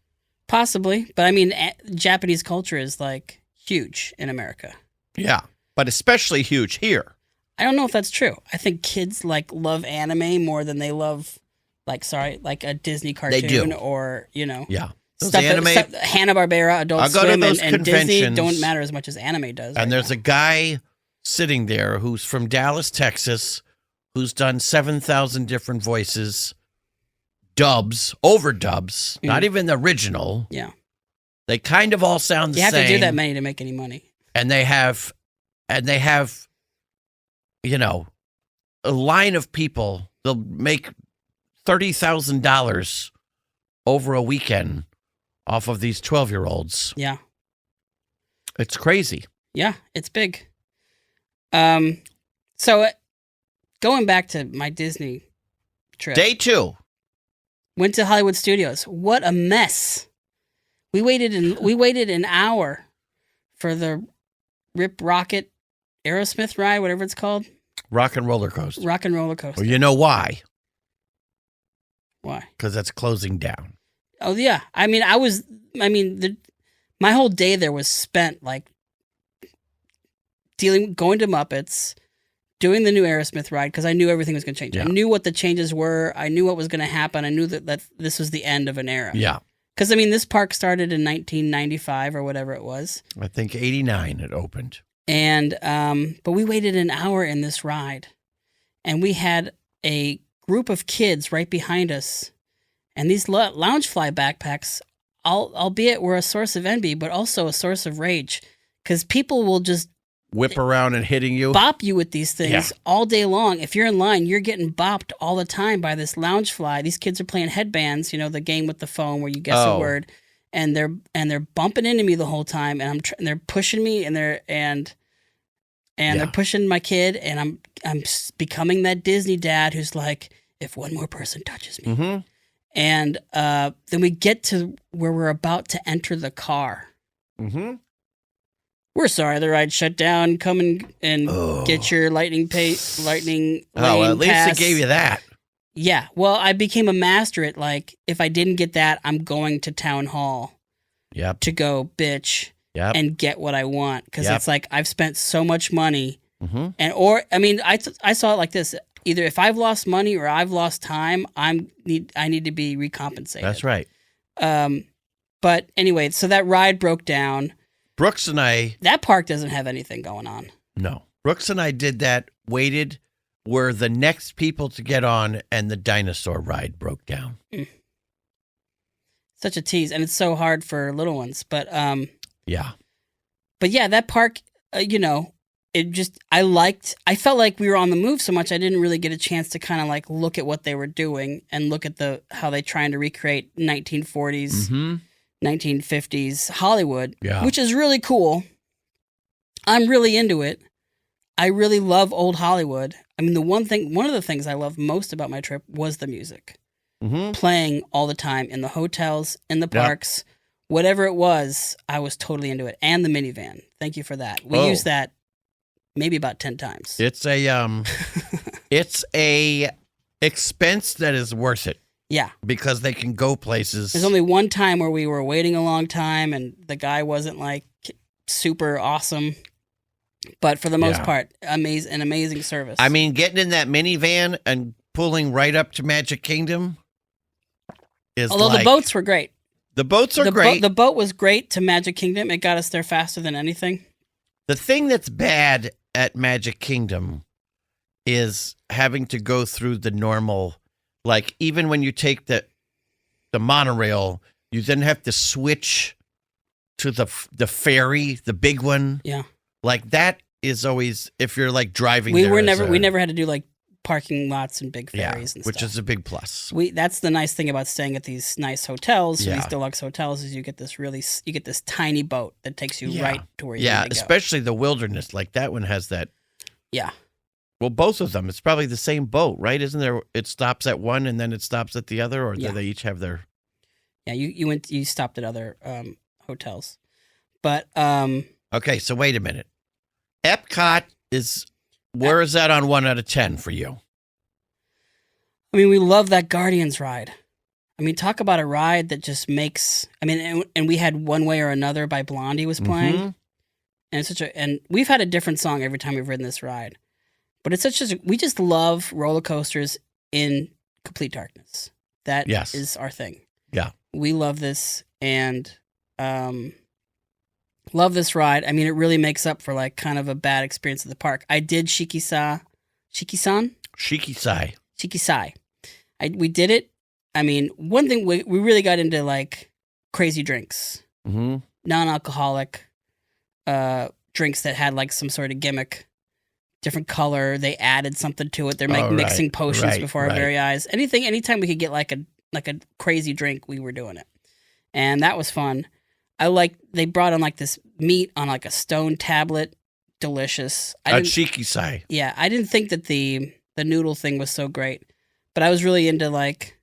Possibly. But I mean, Japanese culture is like huge in America. Yeah. But especially huge here. I don't know if that's true. I think kids like love anime more than they love like a Disney cartoon. They do. Or, Yeah. Stuff Hanna-Barbera, Adult Swim, and Disney don't matter as much as anime does. And there's a guy sitting there who's from Dallas, Texas, who's done 7,000 different voices, overdubs, not even the original. Yeah. They kind of all sound the same. You have to do that many to make any money. And they have, a line of people. They'll make $30,000 over a weekend off of these 12-year-olds. Yeah. It's crazy. Yeah, it's big. So going back to my Disney trip. Day 2. Went to Hollywood Studios. What a mess. We waited an hour for the Rip Rocket Aerosmith ride, whatever it's called. Rock and Roller Coaster. Rock and Roller Coaster. Well, you know why? Why? Because that's closing down. Oh, yeah. My whole day there was spent like going to Muppets, doing the new Aerosmith ride, because I knew everything was going to change. Yeah. I knew what the changes were. I knew what was going to happen. I knew that this was the end of an era. Yeah. Because, this park started in 1995 or whatever it was. I think 89 it opened. And, but we waited an hour in this ride. And we had a group of kids right behind us. And these Loungefly backpacks, albeit were a source of envy, but also a source of rage. Because people will just whip around and hitting you. Bop you with these things all day long. If you're in line, you're getting bopped all the time by this Loungefly. These kids are playing headbands, the game with the phone where you guess a word, and they're bumping into me the whole time, and they're pushing me, and they're pushing my kid, and I'm becoming that Disney dad who's like, if one more person touches me. Mm-hmm. And then we get to where we're about to enter the car. Mm-hmm. We're sorry the ride shut down. Come and get your lightning lane at least pass. they gave you that. Yeah. Well, I became a master at, like, if I didn't get that, I'm going to town hall to go bitch and get what I want. Because it's like I've spent so much money. Mm-hmm. I saw it like this. Either if I've lost money or I've lost time, I need to be recompensated. That's right. But anyway, so that ride broke down. Brooks and I... That park doesn't have anything going on. No. Brooks and I did that, were the next people to get on, and the dinosaur ride broke down. Such a tease, and it's so hard for little ones. But yeah. But yeah, that park, it just, I felt like we were on the move so much, I didn't really get a chance to kind of like look at what they were doing and look at how they trying to recreate 1940s, 1950s Hollywood, which is really cool. I'm really into it. I really love old Hollywood. I mean, one of the things I loved most about my trip was the music. Playing all the time in the hotels, in the parks, whatever it was, I was totally into it. And the minivan. Thank you for that. We used that maybe about 10 times. It's a expense that is worth it. Yeah. Because they can go places. There's only one time where we were waiting a long time and the guy wasn't like super awesome. But for the most part, an amazing service. I mean, getting in that minivan and pulling right up to Magic Kingdom is the boats were great. The boats are great. The boat was great to Magic Kingdom. It got us there faster than anything. The thing that's bad at Magic Kingdom is having to go through the normal, like even when you take the monorail, you then have to switch to the ferry, the big one. Yeah. Like that is always, if you're like driving we never had to do like parking lots and big ferries and stuff. Which is a big plus. That's the nice thing about staying at these nice hotels, these deluxe hotels, is you get this tiny boat that takes you right to where you need to go. Especially the Wilderness, like that one has that. Yeah. Well, both of them. It's probably the same boat, right? Isn't there? It stops at one and then it stops at the other, or do they each have their? Yeah, you stopped at other hotels, but okay. So wait a minute. Epcot is. Where is that on 1 out of 10 for you? I mean, we love that Guardians ride. I mean, talk about a ride that just makes. I mean, and we had One Way or Another by Blondie was playing, and and we've had a different song every time we've ridden this ride, but it's we just love roller coasters in complete darkness. That is our thing. Yeah, we love this and love this ride. I mean, it really makes up for like kind of a bad experience at the park. I did Shikisai. We did it. I mean, one thing we really got into like crazy drinks, non-alcoholic drinks that had like some sort of gimmick, different color. They added something to it. They're mixing potions before our very eyes. Anytime we could get like a crazy drink, we were doing it, and that was fun. They brought on like this meat on like a stone tablet, delicious. Shikisai. Yeah, I didn't think that the noodle thing was so great, but I was really into like,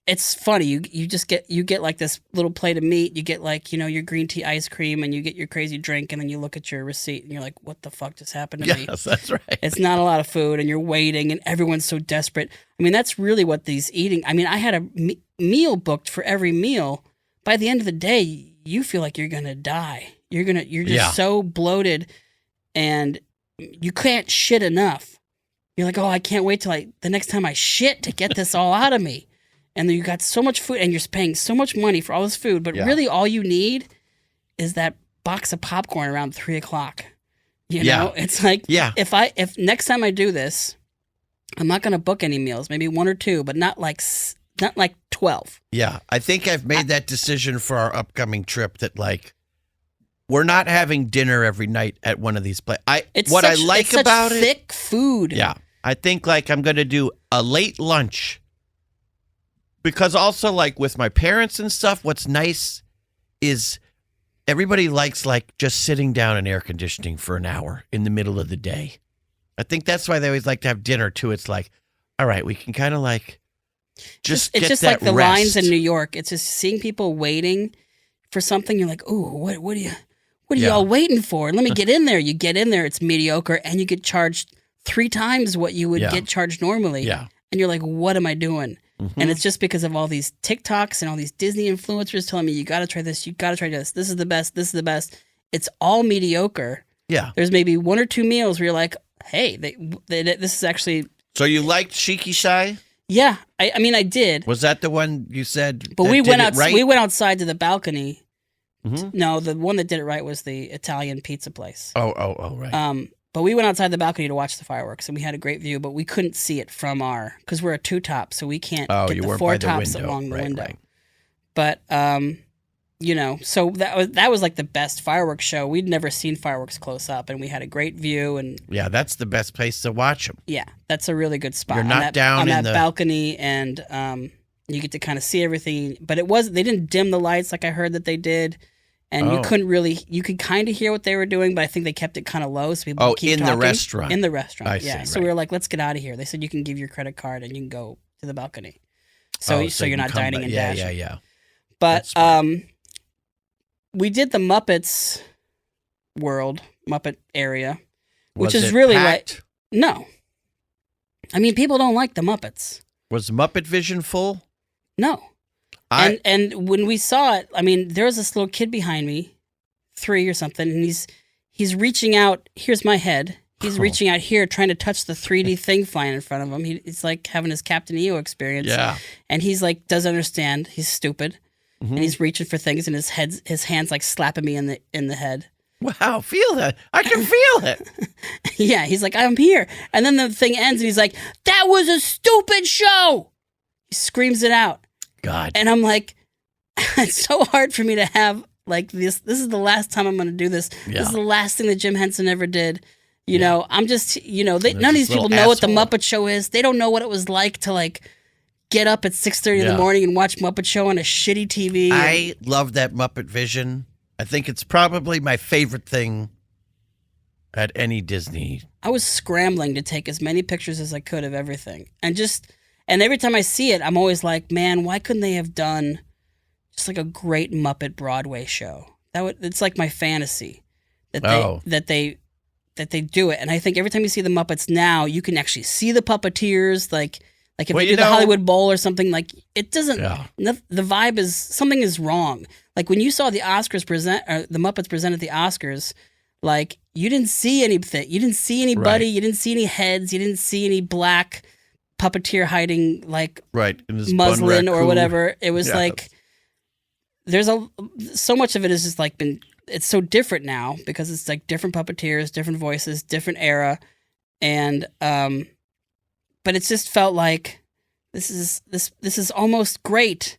it's funny. You just get like this little plate of meat. You get like your green tea ice cream, and you get your crazy drink, and then you look at your receipt, and you're like, what the fuck just happened to me? Yes, that's right. It's not a lot of food, and you're waiting, and everyone's so desperate. I mean, that's really what these eating. I mean, I had a meal booked for every meal. By the end of the day, you feel like you're gonna die. You're just so bloated, and you can't shit enough. You're like, oh, I can't wait till the next time I shit to get this all out of me. And then you got so much food, and you're paying so much money for all this food, but really all you need is that box of popcorn around 3:00. It's like, if next time I do this, I'm not gonna book any meals, maybe 1 or 2, but not like 12. Yeah, I think I've made that decision for our upcoming trip that like we're not having dinner every night at one of these places. It's thick food. Yeah, I think like I'm gonna do a late lunch. Because also, like, with my parents and stuff, what's nice is everybody likes, like, just sitting down in air conditioning for an hour in the middle of the day. I think that's why they always like to have dinner, too. It's like, all right, we can kind of, like, Just it's get just that like the rest. lines in New York. It's just seeing people waiting for something. You're like, oh, what are y'all waiting for? Let me get in there. You get in there, it's mediocre, and you get charged 3 times what you would get charged normally. Yeah. And you're like, what am I doing? Mm-hmm. And it's just because of all these TikToks and all these Disney influencers telling me, you got to try this, you got to try this. This is the best. This is the best. It's all mediocre. Yeah. There's maybe 1 or 2 meals where you're like, hey, this is actually. So you liked Shikisai? Yeah, I mean, I did. Was that the one you said? But we went out. Right? We went outside to the balcony. Mm-hmm. No, the one that did it right was the Italian pizza place. Oh, right. But we went outside the balcony to watch the fireworks, and we had a great view. But we couldn't see it from because we're a 2-top, so we can't get the 4 tops along the window. Right. But so that was like the best fireworks show. We'd never seen fireworks close up, and we had a great view. And yeah, that's the best place to watch them. Yeah, that's a really good spot. You're not down on in that balcony, and you get to kind of see everything. But they didn't dim the lights like I heard that they did, and you could kind of hear what they were doing, but I think they kept it kind of low so people could keep talking. The restaurant. In the restaurant, I yeah. see, So we were like, let's get out of here. They said you can give your credit card and you can go to the balcony. So you're not dining and dashing. Yeah. But we did the Muppets world, Muppet area, which is really packed? No. I mean, people don't like the Muppets. Was Muppet Vision full? No. And when we saw it, I mean, there was this little kid behind me, 3 or something, and he's reaching out. Here's my head. He's reaching out here, trying to touch the 3D thing flying in front of him. It's like having his Captain EO experience. Yeah. And he's like, doesn't understand. He's stupid. Mm-hmm. And he's reaching for things, and his hands like slapping me in the head. Wow, feel that. I can feel it. Yeah, he's like, I'm here. And then the thing ends, and he's like, that was a stupid show. He screams it out. God. And I'm like, it's so hard for me to have like this. This is the last time I'm going to do this. Yeah. This is the last thing that Jim Henson ever did. You know, I'm just, none of these people know what the Muppet Show is. They don't know what it was like to like get up at 6:30 in the morning and watch Muppet Show on a shitty TV. I love that Muppet Vision. I think it's probably my favorite thing at any Disney. I was scrambling to take as many pictures as I could of everything. And every time I see it, I'm always like, man, why couldn't they have done just like a great Muppet Broadway show? It's like my fantasy that they do it. And I think every time you see the Muppets now, you can actually see the puppeteers. Like if they do the Hollywood Bowl or something, like it doesn't. Yeah. The vibe is something is wrong. Like when you saw the Oscars the Muppets present at the Oscars, like you didn't see anything. You didn't see anybody. Right. You didn't see any heads. You didn't see any black puppeteer hiding like muslin or whatever. It was like there's so much of it is just like it's so different now because it's like different puppeteers, different voices, different era, and but it's just felt like this is almost great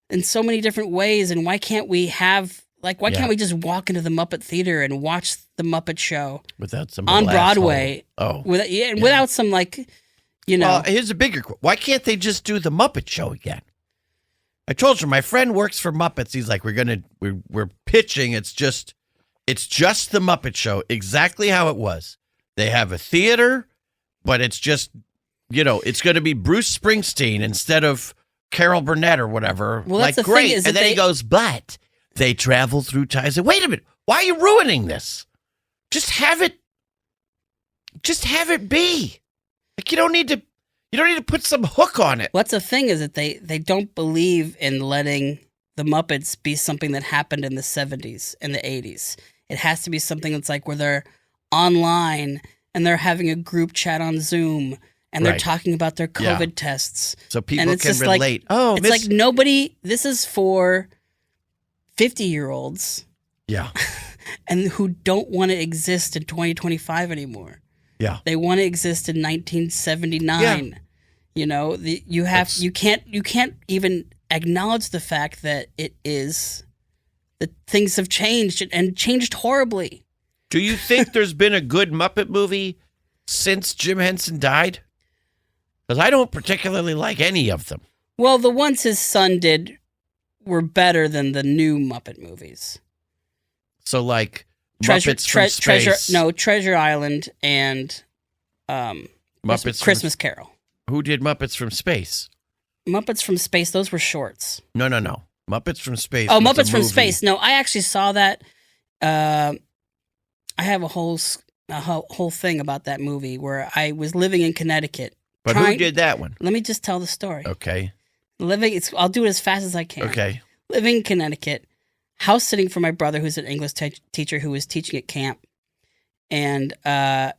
in so many different ways. And why can't we can't we just walk into the Muppet Theater and watch the Muppet Show without some on Broadway? Without some like. Well, here's a bigger question. Why can't they just do the Muppet Show again? I told you, my friend works for Muppets. He's like, we're pitching. It's just the Muppet Show, exactly how it was. They have a theater, but it's just, it's going to be Bruce Springsteen instead of Carol Burnett or whatever. Well, that's like, the great. Thing is and then he goes, but they travel through time. I said, wait a minute. Why are you ruining this? Just have it be. Like you don't need to put some hook on it. What's the thing is that they don't believe in letting the Muppets be something that happened in the 70s and the 80s. It has to be something that's like where they're online and they're having a group chat on Zoom and they're talking about their COVID tests. So people can relate. Like, it's like nobody, this is for 50-year-olds. Yeah. And who don't want to exist in 2025 anymore. Yeah. They want to exist in 1979. Yeah. You can't even acknowledge the fact that that things have changed and changed horribly. Do you think there's been a good Muppet movie since Jim Henson died? Because I don't particularly like any of them. Well, the ones his son did were better than the new Muppet movies. So like Muppets from Space. Treasure Island and Muppets Christmas Carol. Who did Muppets from Space? Muppets from Space. Those were shorts. No. Muppets from Space. Oh, Muppets from Space. No, I actually saw that. I have a whole thing about that movie where I was living in Connecticut. But who did that one? Let me just tell the story. Okay. I'll do it as fast as I can. Okay. Living in Connecticut, house sitting for my brother, who's an English teacher who was teaching at camp, and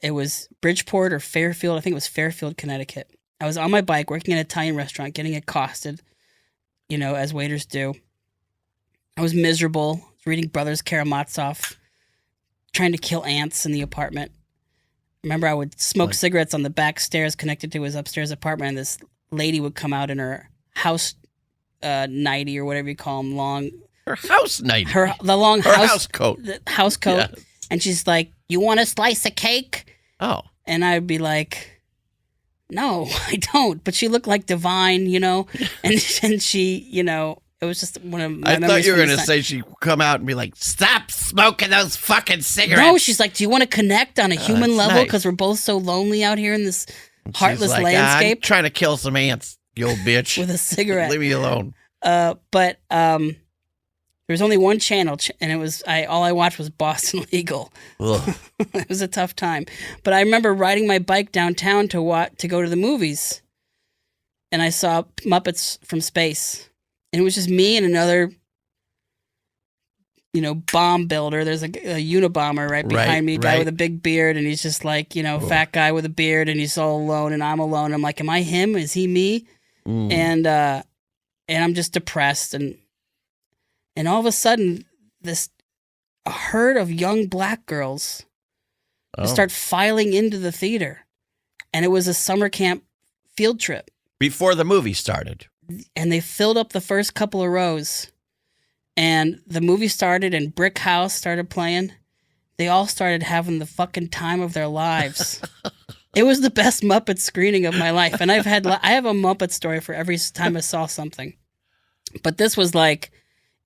it was Bridgeport or Fairfield. I think it was Fairfield, Connecticut. I was on my bike working in an Italian restaurant, getting accosted, as waiters do. I was miserable. I was reading Brothers Karamazov, trying to kill ants in the apartment. Remember, I would smoke cigarettes on the back stairs connected to his upstairs apartment, and this lady would come out in her house nightie or whatever you call them, long. Her house nightie. The long house coat. House coat. Yes. And she's like, "You want a slice of cake?" Oh. And I'd be like, "No, I don't." But she looked like divine, and she, it was just one of my memories. I thought you were going to say she'd come out and be like, "Stop smoking those fucking cigarettes." No, she's like, "Do you want to connect on a human level? Because we're both so lonely out here in this heartless landscape." I'm trying to kill some ants, you old bitch. With a cigarette. Leave me alone. But there was only one channel, and it was all I watched was Boston Legal. It was a tough time. But I remember riding my bike downtown to go to the movies, and I saw Muppets from Space. And it was just me and another, bomb builder. There's a Unabomber right behind me, a guy with a big beard, and he's just like, fat guy with a beard, and he's all alone, and I'm alone. I'm like, am I him? Is he me? And I'm just depressed, and all of a sudden, a herd of young black girls start filing into the theater, and it was a summer camp field trip. Before the movie started. And they filled up the first couple of rows, and the movie started, and Brick House started playing. They all started having the fucking time of their lives. It was the best Muppet screening of my life, and I have a Muppet story for every time I saw something. But this was like,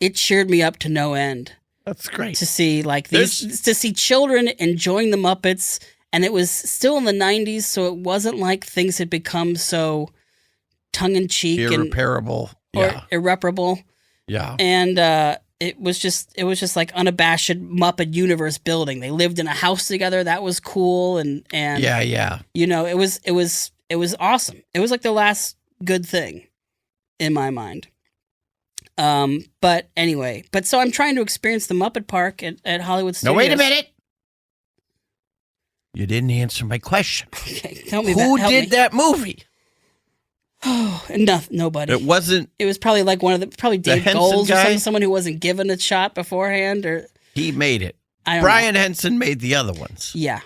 it cheered me up to no end. That's great to see to see children enjoying the Muppets, and it was still in the 90s, so it wasn't like things had become so tongue-in-cheek irreparable or irreparable. Yeah. And it was just like unabashed Muppet universe building. They lived in a house together. That was cool, and yeah. It was awesome. It was like the last good thing in my mind. But anyway, so I'm trying to experience the Muppet Park at Hollywood Studios. No, wait a minute. You didn't answer my question. Okay, tell me who did that movie? Oh, nobody. It wasn't. It was probably like probably Dave Goles or someone who wasn't given a shot beforehand, or he made it. Brian Henson made the other ones. Yeah.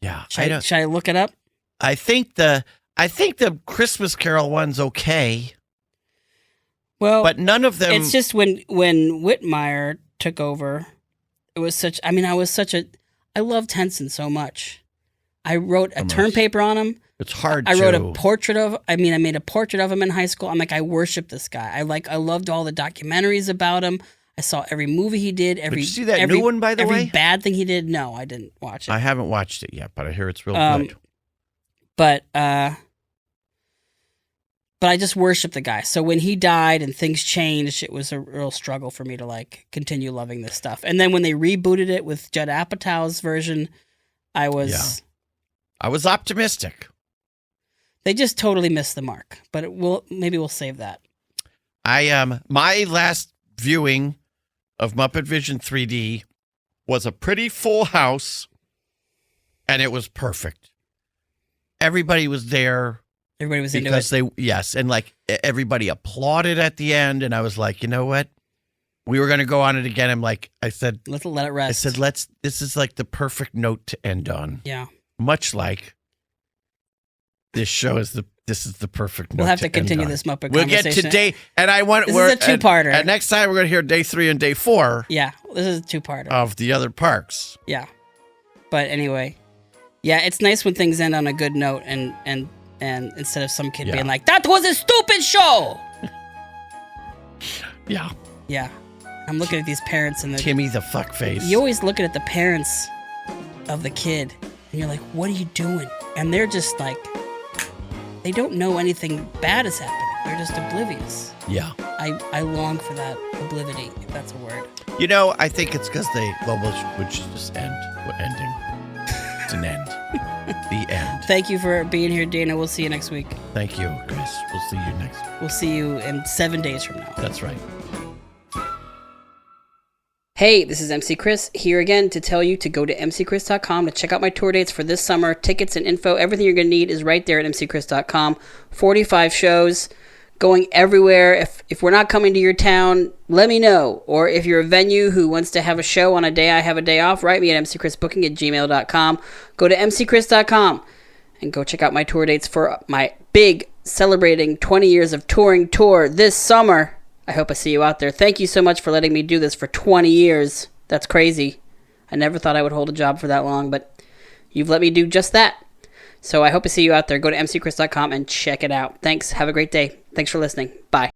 Yeah. Should I look it up? I think the Christmas Carol one's okay. Well, but none of them. It's just when Whitmire took over, it was such. I loved Henson so much. I wrote a term paper on him. It's hard. I made a portrait of him in high school. I'm like, I worship this guy. I loved all the documentaries about him. I saw every movie he did. Did you see that new one, by the way? Every bad thing he did. No, I didn't watch it. I haven't watched it yet, but I hear it's real good. But I just worship the guy. So when he died and things changed, it was a real struggle for me to continue loving this stuff. And then when they rebooted it with Judd Apatow's version, I was optimistic. They just totally missed the mark. But maybe we'll save that. My last viewing of Muppet Vision 3D was a pretty full house, and it was perfect. Everybody was there. Everybody was into it. Yes, and everybody applauded at the end, and I was like, you know what? We were going to go on it again. I said, let it rest. I said, this is like the perfect note to end on. Yeah. Much like this show this is the perfect note. We'll have to continue this Muppet conversation. We'll get to day, and this is a two-parter. And next time we're going to hear day 3 and day 4. Yeah, this is a two-parter of the other parks. Yeah, but anyway, yeah, it's nice when things end on a good note, and instead of some kid being like, "That was a stupid show." Yeah. Yeah, I'm looking at these parents and Timmy the fuckface. You always looking at the parents of the kid, and you're like, "What are you doing?" And they're just like. they don't know anything bad is happening. They're just oblivious. Yeah. I long for that oblivion, if that's a word. You know, I think it's because we should just end. We're ending. It's an end. The end. Thank you for being here, Dana. We'll see you next week. Thank you, Chris. We'll see you next week. We'll see you in 7 days from now. That's right. Hey, this is MC Chris here again to tell you to go to mcchris.com to check out my tour dates for this summer. Tickets and info, everything you're going to need is right there at mcchris.com. 45 shows going everywhere. If we're not coming to your town, let me know. Or if you're a venue who wants to have a show on a day I have a day off, write me at mcchrisbooking@gmail.com. Go to mcchris.com and go check out my tour dates for my big celebrating 20 years of touring tour this summer. I hope I see you out there. Thank you so much for letting me do this for 20 years. That's crazy. I never thought I would hold a job for that long, but you've let me do just that. So I hope I see you out there. Go to mcchris.com and check it out. Thanks. Have a great day. Thanks for listening. Bye.